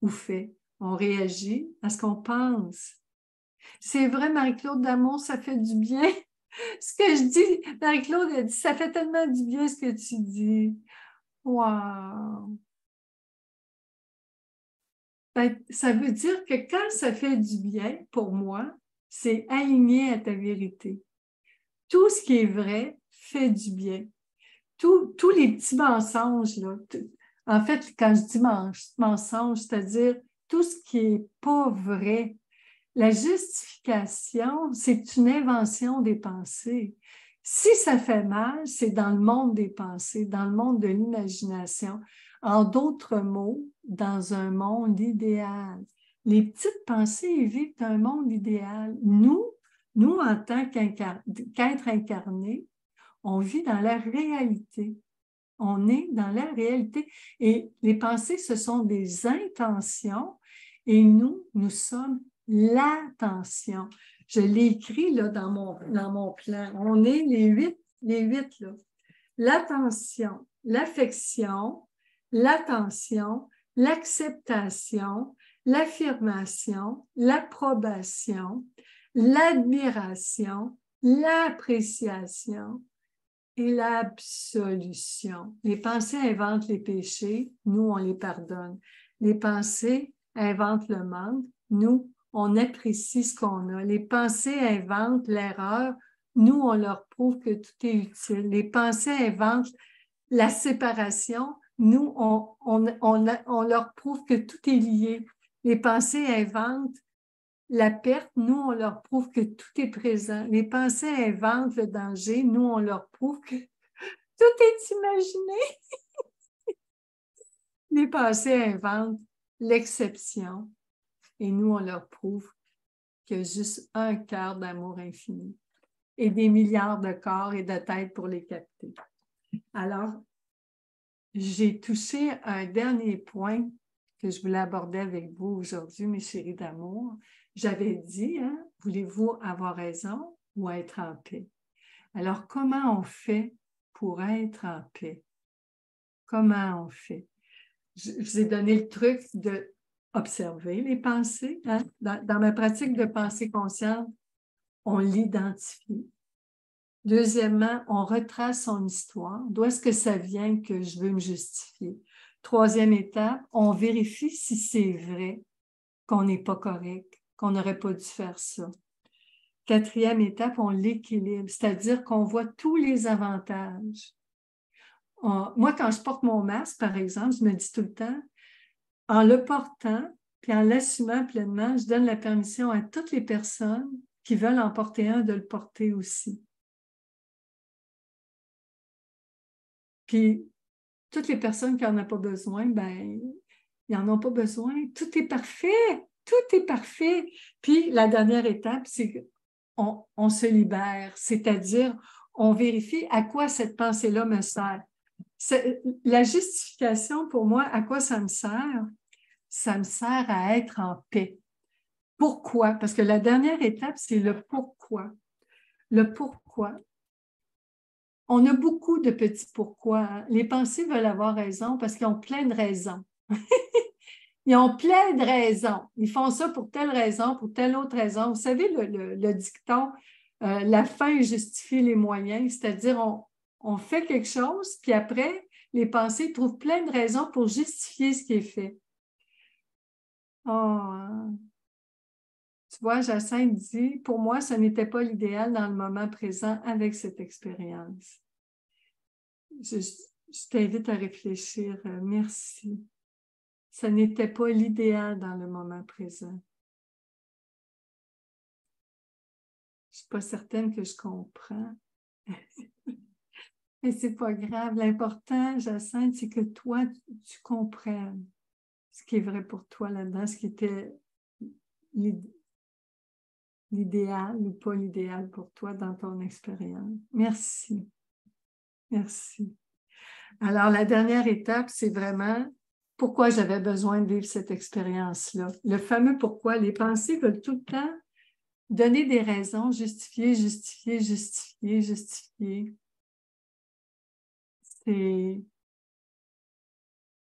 ou fait. On réagit à ce qu'on pense. C'est vrai, Marie-Claude Damour, ça fait du bien. Ce que je dis, Marie-Claude a dit, ça fait tellement du bien ce que tu dis. Wow! Ben, ça veut dire que quand ça fait du bien, pour moi, c'est aligné à ta vérité. Tout ce qui est vrai fait du bien. Tous les petits mensonges, là, en fait, quand je dis mensonge, c'est-à-dire tout ce qui n'est pas vrai. La justification, c'est une invention des pensées. Si ça fait mal, c'est dans le monde des pensées, dans le monde de l'imagination. En d'autres mots, dans un monde idéal. Les petites pensées vivent un monde idéal. Nous en tant qu'être incarné, on vit dans la réalité. On est dans la réalité. Et les pensées, ce sont des intentions et nous sommes l'attention. Je l'ai écrit là, dans mon plan. On est les huit là. L'attention, l'affection, l'attention, l'acceptation, l'affirmation, l'approbation, l'admiration, l'appréciation et l'absolution. Les pensées inventent les péchés, nous, on les pardonne. Les pensées inventent le manque, nous, on apprécie ce qu'on a. Les pensées inventent l'erreur, nous, on leur prouve que tout est utile. Les pensées inventent la séparation, nous, on leur prouve que tout est lié. Les pensées inventent la perte, nous, on leur prouve que tout est présent. Les pensées inventent le danger, nous, on leur prouve que tout est imaginé. Les pensées inventent l'exception et nous, on leur prouve qu'il y a juste un cœur d'amour infini et des milliards de corps et de têtes pour les capter. Alors, j'ai touché un dernier point que je voulais aborder avec vous aujourd'hui, mes chéris d'amour. J'avais dit, hein, voulez-vous avoir raison ou être en paix? Alors, comment on fait pour être en paix? Comment on fait? Je vous ai donné le truc d'observer les pensées. Hein? Dans ma pratique de pensée consciente, on l'identifie. Deuxièmement, on retrace son histoire. D'où est-ce que ça vient que je veux me justifier? Troisième étape, on vérifie si c'est vrai. qu'on n'est pas correct, qu'on n'aurait pas dû faire ça. Quatrième étape, on l'équilibre, c'est-à-dire qu'on voit tous les avantages. Moi, quand je porte mon masque, par exemple, je me dis tout le temps, en le portant, puis en l'assumant pleinement, je donne la permission à toutes les personnes qui veulent en porter un de le porter aussi. Puis, toutes les personnes qui n'en ont pas besoin, ben, ils n'en ont pas besoin. Tout est parfait. Tout est parfait. Puis, la dernière étape, c'est qu'on se libère, c'est-à-dire, on vérifie à quoi cette pensée-là me sert. La justification, pour moi, à quoi ça me sert? Ça me sert à être en paix. Pourquoi? Parce que la dernière étape, c'est le pourquoi. Le pourquoi. On a beaucoup de petits pourquoi. Hein? Les pensées veulent avoir raison parce qu'ils ont plein de raisons. Ils ont plein de raisons. Ils font ça pour telle raison, pour telle autre raison. Vous savez, le dicton, la fin justifie les moyens, c'est-à-dire on fait quelque chose, puis après, les pensées trouvent plein de raisons pour justifier ce qui est fait. Oh, tu vois, Jacinthe dit, pour moi, ce n'était pas l'idéal dans le moment présent avec cette expérience. Je t'invite à réfléchir. Merci. Ce n'était pas l'idéal dans le moment présent. Je ne suis pas certaine que je comprends. Mais ce n'est pas grave. L'important, Jacinthe, c'est que toi, tu comprennes ce qui est vrai pour toi là-dedans, ce qui était l'idéal ou pas l'idéal pour toi dans ton expérience. Merci. Merci. Alors, la dernière étape, c'est vraiment pourquoi j'avais besoin de vivre cette expérience-là. Le fameux pourquoi. Les pensées veulent tout le temps donner des raisons, justifier, justifier, justifier, justifier.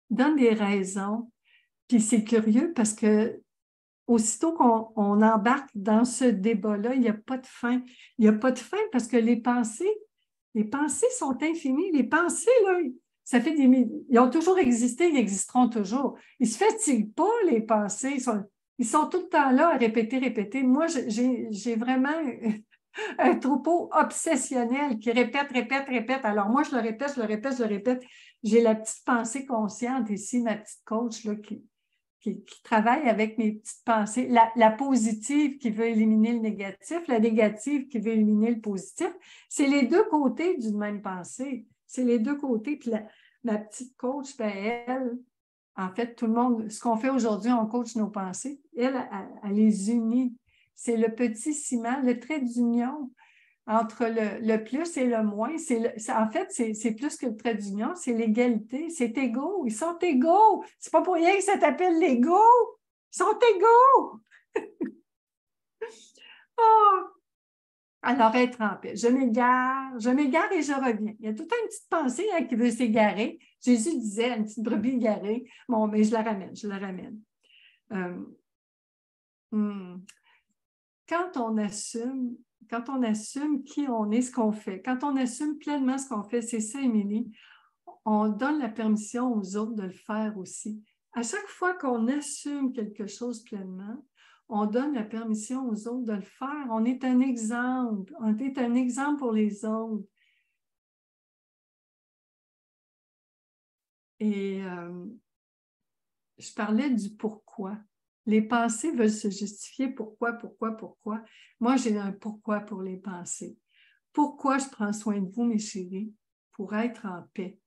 Donne des raisons. Puis c'est curieux parce que aussitôt qu'on embarque dans ce débat-là, il n'y a pas de fin. Il n'y a pas de fin parce que les pensées sont infinies. Les pensées, là, ça fait ils ont toujours existé, ils existeront toujours. Ils ne se fatiguent pas, les pensées. Ils sont tout le temps là à répéter, répéter. Moi, j'ai vraiment un troupeau obsessionnel qui répète, répète, répète. Alors moi, je le répète, je le répète, je le répète. J'ai la petite pensée consciente ici, ma petite coach là, qui travaille avec mes petites pensées. La positive qui veut éliminer le négatif, la négative qui veut éliminer le positif. C'est les deux côtés d'une même pensée. C'est les deux côtés. Puis ma petite coach, ben, elle, en fait, tout le monde, ce qu'on fait aujourd'hui, on coach nos pensées. Elle les unit. C'est le petit ciment, le trait d'union entre le plus et le moins. En fait, c'est plus que le trait d'union, c'est l'égalité. C'est égaux. Ils sont égaux. C'est pas pour rien que ça s'appelle l'ego. Ils sont égaux. Oh! Alors, être en paix. Je m'égare et je reviens. Il y a tout le temps une petite pensée hein, qui veut s'égarer. Jésus disait, une petite brebis égarée. Bon, mais je la ramène. Quand on assume qui on est, ce qu'on fait, quand on assume pleinement ce qu'on fait, c'est ça, Émilie, on donne la permission aux autres de le faire aussi. À chaque fois qu'on assume quelque chose pleinement, on donne la permission aux autres de le faire. On est un exemple. On est un exemple pour les autres. Et je parlais du pourquoi. Les pensées veulent se justifier. Pourquoi? Moi, j'ai un pourquoi pour les pensées. Pourquoi je prends soin de vous, mes chéris? Pour être en paix.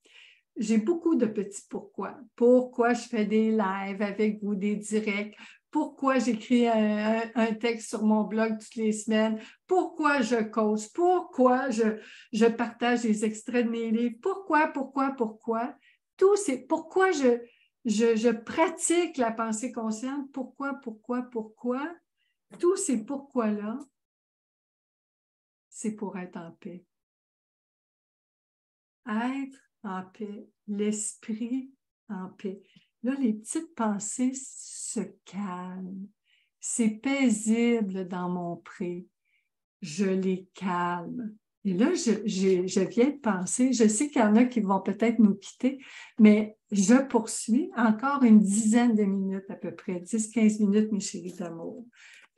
J'ai beaucoup de petits pourquoi. Pourquoi je fais des lives avec vous, des directs? Pourquoi j'écris un texte sur mon blog toutes les semaines? Pourquoi je coach? Pourquoi je partage des extraits de mes livres? Pourquoi? Tout c'est pourquoi je pratique la pensée consciente. Pourquoi? Tous ces pourquoi-là, c'est pour être en paix. Être en paix, l'esprit en paix. Là, les petites pensées se calment. C'est paisible dans mon pré. Je les calme. Et là, je viens de penser, je sais qu'il y en a qui vont peut-être nous quitter, mais je poursuis encore une dizaine de minutes à peu près, 10-15 minutes, mes chéris d'amour.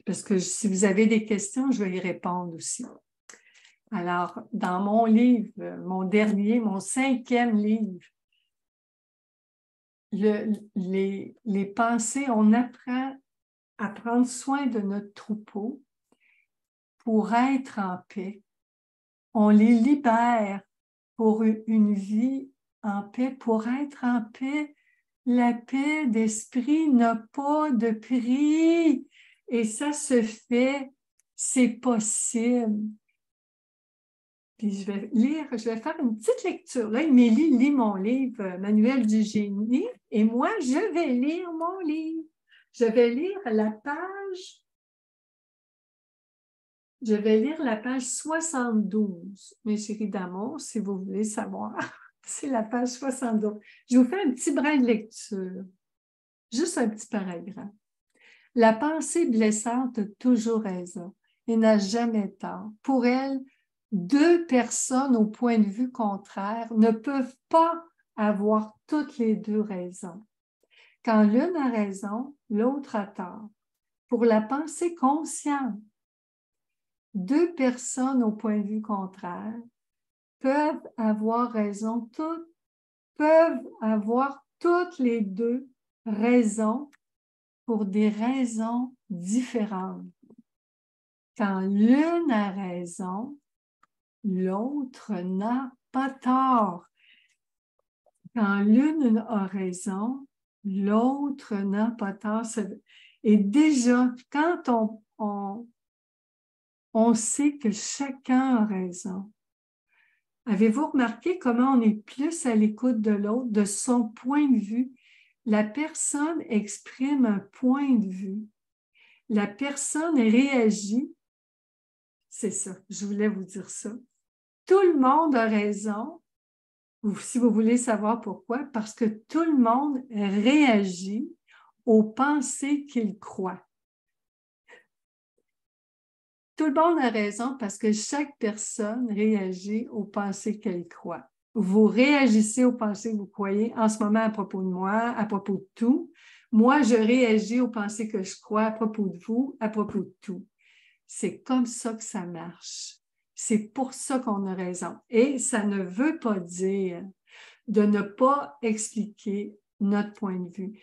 Parce que si vous avez des questions, je vais y répondre aussi. Alors, dans mon livre, mon dernier, mon 5e livre, les pensées, on apprend à prendre soin de notre troupeau pour être en paix. On les libère pour une vie en paix, pour être en paix. La paix d'esprit n'a pas de prix. Et ça se fait, c'est possible. Puis je vais faire une petite lecture. Là, Émilie lit mon livre, Manuel du génie, et moi, je vais lire mon livre. Je vais lire la page 72, mes chéris d'amour, si vous voulez savoir. C'est la page 72. Je vous fais un petit brin de lecture, juste un petit paragraphe. La pensée blessante a toujours raison et n'a jamais tort. Pour elle, 2 personnes au point de vue contraire ne peuvent pas avoir toutes les 2 raisons. Quand l'une a raison, l'autre a tort. Pour la pensée consciente, 2 personnes au point de vue contraire peuvent avoir raison, peuvent avoir toutes les 2 raisons pour des raisons différentes. Quand l'une a raison, l'autre n'a pas tort. Quand l'une a raison, l'autre n'a pas tort. Et déjà, quand on sait que chacun a raison, avez-vous remarqué comment on est plus à l'écoute de l'autre, de son point de vue? La personne exprime un point de vue. La personne réagit. C'est ça, je voulais vous dire ça. Tout le monde a raison, ou si vous voulez savoir pourquoi, parce que tout le monde réagit aux pensées qu'il croit. Tout le monde a raison parce que chaque personne réagit aux pensées qu'elle croit. Vous réagissez aux pensées que vous croyez en ce moment à propos de moi, à propos de tout. Moi, je réagis aux pensées que je crois à propos de vous, à propos de tout. C'est comme ça que ça marche. C'est pour ça qu'on a raison. Et ça ne veut pas dire de ne pas expliquer notre point de vue.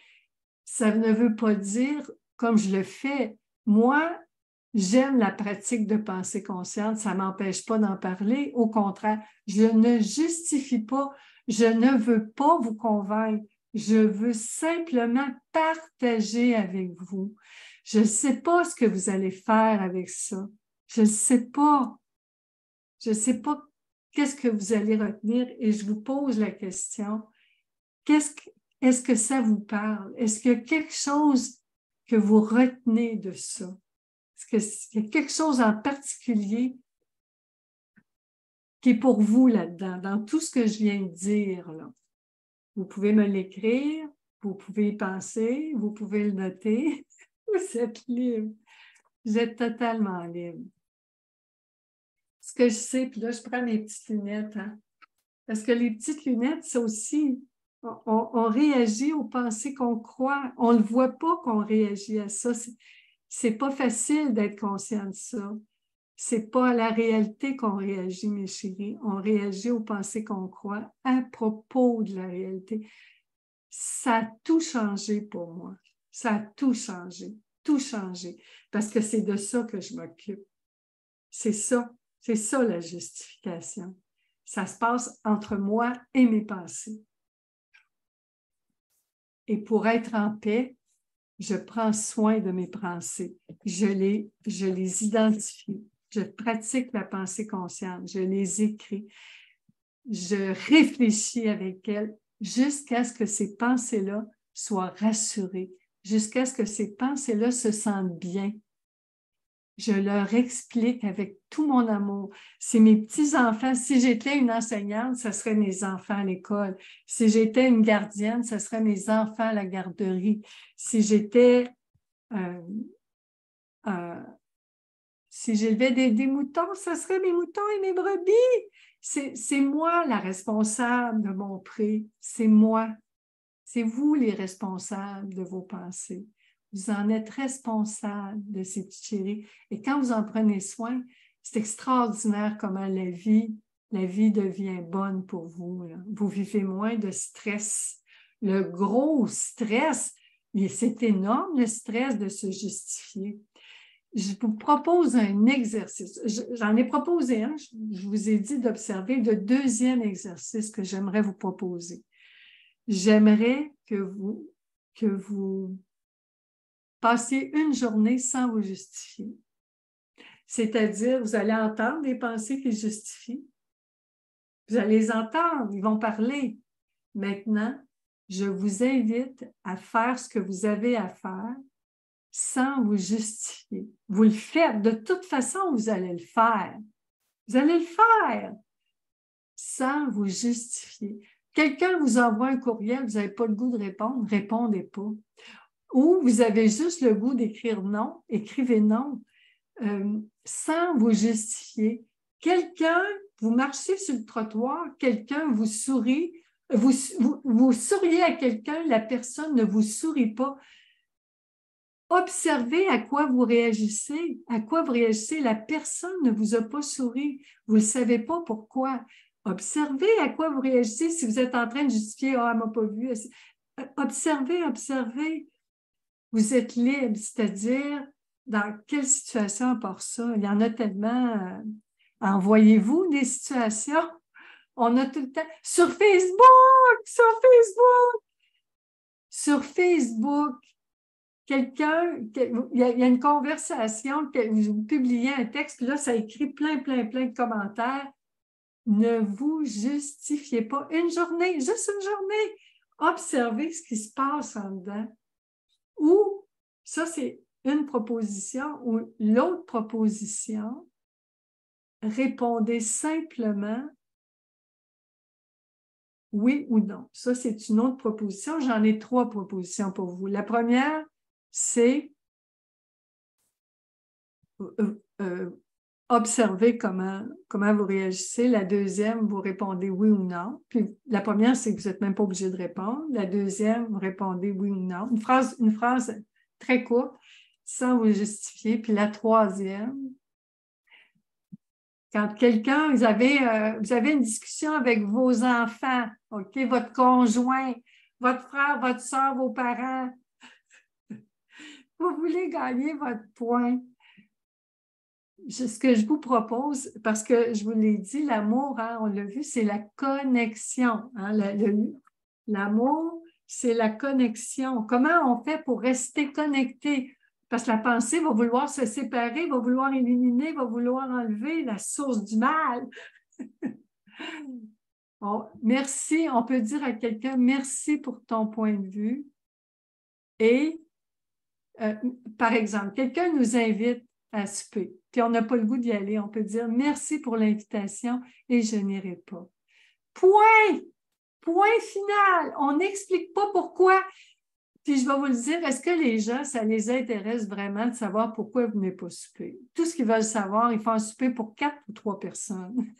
Ça ne veut pas dire, comme je le fais, moi, j'aime la pratique de pensée consciente, ça ne m'empêche pas d'en parler. Au contraire, je ne justifie pas, je ne veux pas vous convaincre, je veux simplement partager avec vous. Je ne sais pas ce que vous allez faire avec ça. Je ne sais pas. Je ne sais pas qu'est-ce que vous allez retenir et je vous pose la question. Est-ce que ça vous parle? Est-ce qu'il y a quelque chose que vous retenez de ça? Est-ce qu'il y a quelque chose en particulier qui est pour vous là-dedans, dans tout ce que je viens de dire, là? Vous pouvez me l'écrire, vous pouvez y penser, vous pouvez le noter. Vous êtes libre. Vous êtes totalement libre. Ce que je sais, puis là, je prends mes petites lunettes, hein? Parce que les petites lunettes, c'est aussi, on réagit aux pensées qu'on croit. On ne le voit pas qu'on réagit à ça. C'est pas facile d'être conscient de ça. C'est pas à la réalité qu'on réagit, mes chéris. On réagit aux pensées qu'on croit à propos de la réalité. Ça a tout changé pour moi. Ça a tout changé. Tout changé. Parce que c'est de ça que je m'occupe. C'est ça la justification. Ça se passe entre moi et mes pensées. Et pour être en paix, je prends soin de mes pensées. Je les identifie. Je pratique la pensée consciente. Je les écris. Je réfléchis avec elles jusqu'à ce que ces pensées-là soient rassurées, jusqu'à ce que ces pensées-là se sentent bien. Je leur explique avec tout mon amour. C'est mes petits-enfants. Si j'étais une enseignante, ce serait mes enfants à l'école. Si j'étais une gardienne, ce serait mes enfants à la garderie. Si j'étais Si j'élevais des moutons, ce serait mes moutons et mes brebis. C'est moi la responsable de mon pré. C'est moi. C'est vous les responsables de vos pensées. Vous en êtes responsable de ces petits chéris. Et quand vous en prenez soin, c'est extraordinaire comment la vie devient bonne pour vous, là. Vous vivez moins de stress. Le gros stress, c'est énorme, le stress de se justifier. Je vous propose un exercice. J'en ai proposé un. Je vous ai dit d'observer le deuxième exercice que j'aimerais vous proposer. J'aimerais que vous passiez une journée sans vous justifier. C'est-à-dire, vous allez entendre des pensées qui justifient. Vous allez les entendre, ils vont parler. Maintenant, je vous invite à faire ce que vous avez à faire sans vous justifier. Vous le faites. De toute façon, vous allez le faire. Vous allez le faire sans vous justifier. Quelqu'un vous envoie un courriel, vous n'avez pas le goût de répondre, répondez pas. Ou vous avez juste le goût d'écrire non, écrivez non, sans vous justifier. Quelqu'un, vous marchez sur le trottoir, quelqu'un vous sourit, vous souriez à quelqu'un, la personne ne vous sourit pas. Observez à quoi vous réagissez. À quoi vous réagissez. La personne ne vous a pas souri. Vous ne savez pas pourquoi. Observez à quoi vous réagissez si vous êtes en train de justifier « Ah, elle ne m'a pas vu ». Observez. Vous êtes libre, c'est-à-dire dans quelle situation à part ça? Il y en a tellement. Envoyez-vous des situations. On a tout le temps. Sur Facebook, quelqu'un, il y a une conversation, vous publiez un texte, puis là, ça écrit plein de commentaires. Ne vous justifiez pas. Une journée, juste une journée. Observez ce qui se passe en dedans. Ou, ça, c'est une proposition, ou l'autre proposition, répondez simplement oui ou non. Ça, c'est une autre proposition. J'en ai 3 propositions pour vous. La première, c'est observer comment vous réagissez. La deuxième, vous répondez oui ou non. Puis la première, c'est que vous n'êtes même pas obligé de répondre. La deuxième, vous répondez oui ou non. Une phrase très courte, sans vous justifier. Puis la troisième, quand quelqu'un, vous avez une discussion avec vos enfants, OK, votre conjoint, votre frère, votre soeur, vos parents, vous voulez gagner votre point. Ce que je vous propose, parce que je vous l'ai dit, l'amour, hein, on l'a vu, c'est la connexion. Hein, l'amour, c'est la connexion. Comment on fait pour rester connecté? Parce que la pensée va vouloir se séparer, va vouloir éliminer, va vouloir enlever la source du mal. Bon, merci, on peut dire à quelqu'un merci pour ton point de vue. Et, par exemple, quelqu'un nous invite à souper, puis on n'a pas le goût d'y aller, on peut dire merci pour l'invitation et je n'irai pas. Point! Point final! On n'explique pas pourquoi. Puis je vais vous le dire, est-ce que les gens, ça les intéresse vraiment de savoir pourquoi vous n'êtes pas souper? Tout ce qu'ils veulent savoir, ils font un souper pour 4 ou 3 personnes.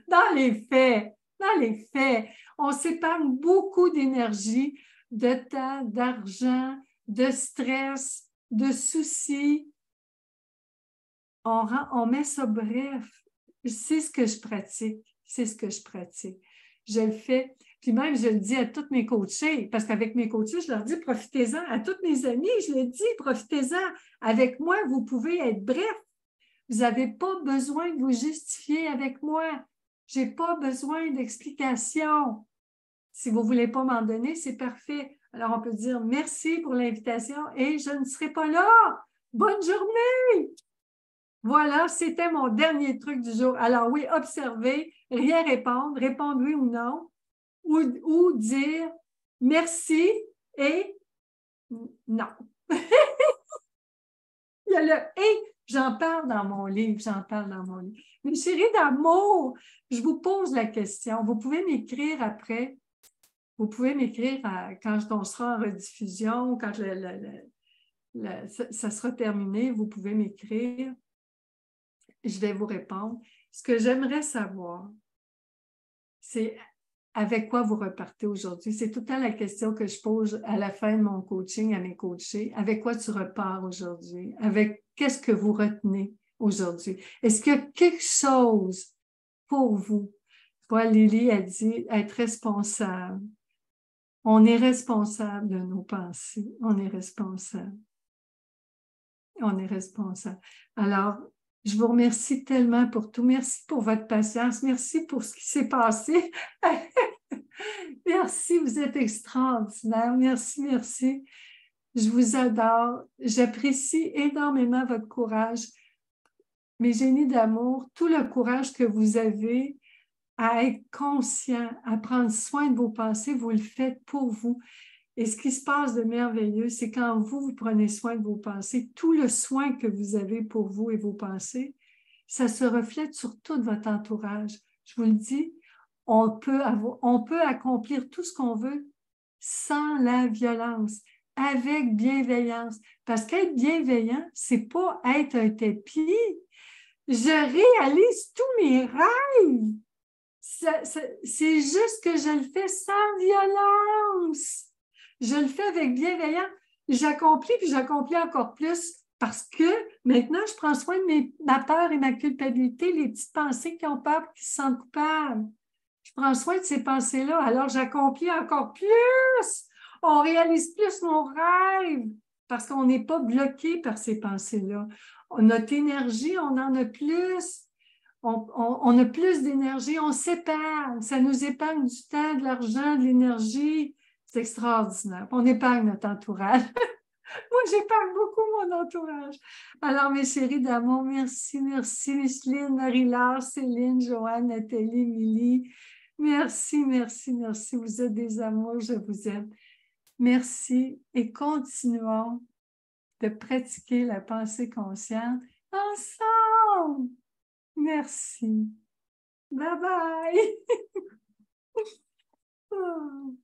Dans les faits, on s'épargne beaucoup d'énergie, de temps, d'argent, de stress, de soucis. On met ça bref. C'est ce que je pratique. Je le fais. Puis même, je le dis à toutes mes coachées, parce qu'avec mes coachées, je leur dis, profitez-en. À toutes mes amies, je le dis, profitez-en. Avec moi, vous pouvez être bref. Vous n'avez pas besoin de vous justifier avec moi. Je n'ai pas besoin d'explications. Si vous ne voulez pas m'en donner, c'est parfait. Alors, on peut dire merci pour l'invitation et je ne serai pas là. Bonne journée! Voilà, c'était mon dernier truc du jour. Alors oui, observer, rien répondre oui ou non, ou dire merci et non. Il y a le « et ». J'en parle dans mon livre. Mes chéris d'amour, je vous pose la question. Vous pouvez m'écrire après. Vous pouvez m'écrire quand on sera en rediffusion, quand ça sera terminé. Vous pouvez m'écrire. je vais vous répondre. Ce que j'aimerais savoir, c'est avec quoi vous repartez aujourd'hui? C'est tout le temps la question que je pose à la fin de mon coaching à mes coachés. Avec quoi tu repars aujourd'hui? Avec qu'est-ce que vous retenez aujourd'hui? Est-ce qu'il y a quelque chose pour vous? Toi, Lily a dit être responsable. On est responsable de nos pensées. On est responsable. On est responsable. Alors, je vous remercie tellement pour tout. Merci pour votre patience. Merci pour ce qui s'est passé. Merci, vous êtes extraordinaire. Merci, merci. Je vous adore. J'apprécie énormément votre courage. Mes génies d'amour, tout le courage que vous avez à être conscient, à prendre soin de vos pensées, vous le faites pour vous. Et ce qui se passe de merveilleux, c'est quand vous prenez soin de vos pensées, tout le soin que vous avez pour vous et vos pensées, ça se reflète sur tout votre entourage. Je vous le dis, on peut accomplir tout ce qu'on veut sans la violence, avec bienveillance. Parce qu'être bienveillant, c'est pas être un tapis. Je réalise tous mes rêves. C'est juste que je le fais sans violence. Je le fais avec bienveillance. J'accomplis, puis j'accomplis encore plus parce que maintenant, je prends soin de ma peur et ma culpabilité, les petites pensées qui ont peur et qui se sentent coupables. Je prends soin de ces pensées-là, alors j'accomplis encore plus. On réalise plus nos rêves parce qu'on n'est pas bloqué par ces pensées-là. Notre énergie, on en a plus. On a plus d'énergie, on s'épargne. Ça nous épargne du temps, de l'argent, de l'énergie. C'est extraordinaire. On épargne notre entourage. Moi, j'épargne beaucoup mon entourage. Alors, mes chéris d'amour, merci, merci. Micheline, Marie-Laure, Céline, Joanne, Nathalie, Émilie. Merci, merci, merci. Vous êtes des amours, je vous aime. Merci et continuons de pratiquer la pensée consciente ensemble. Merci. Bye bye. Oh.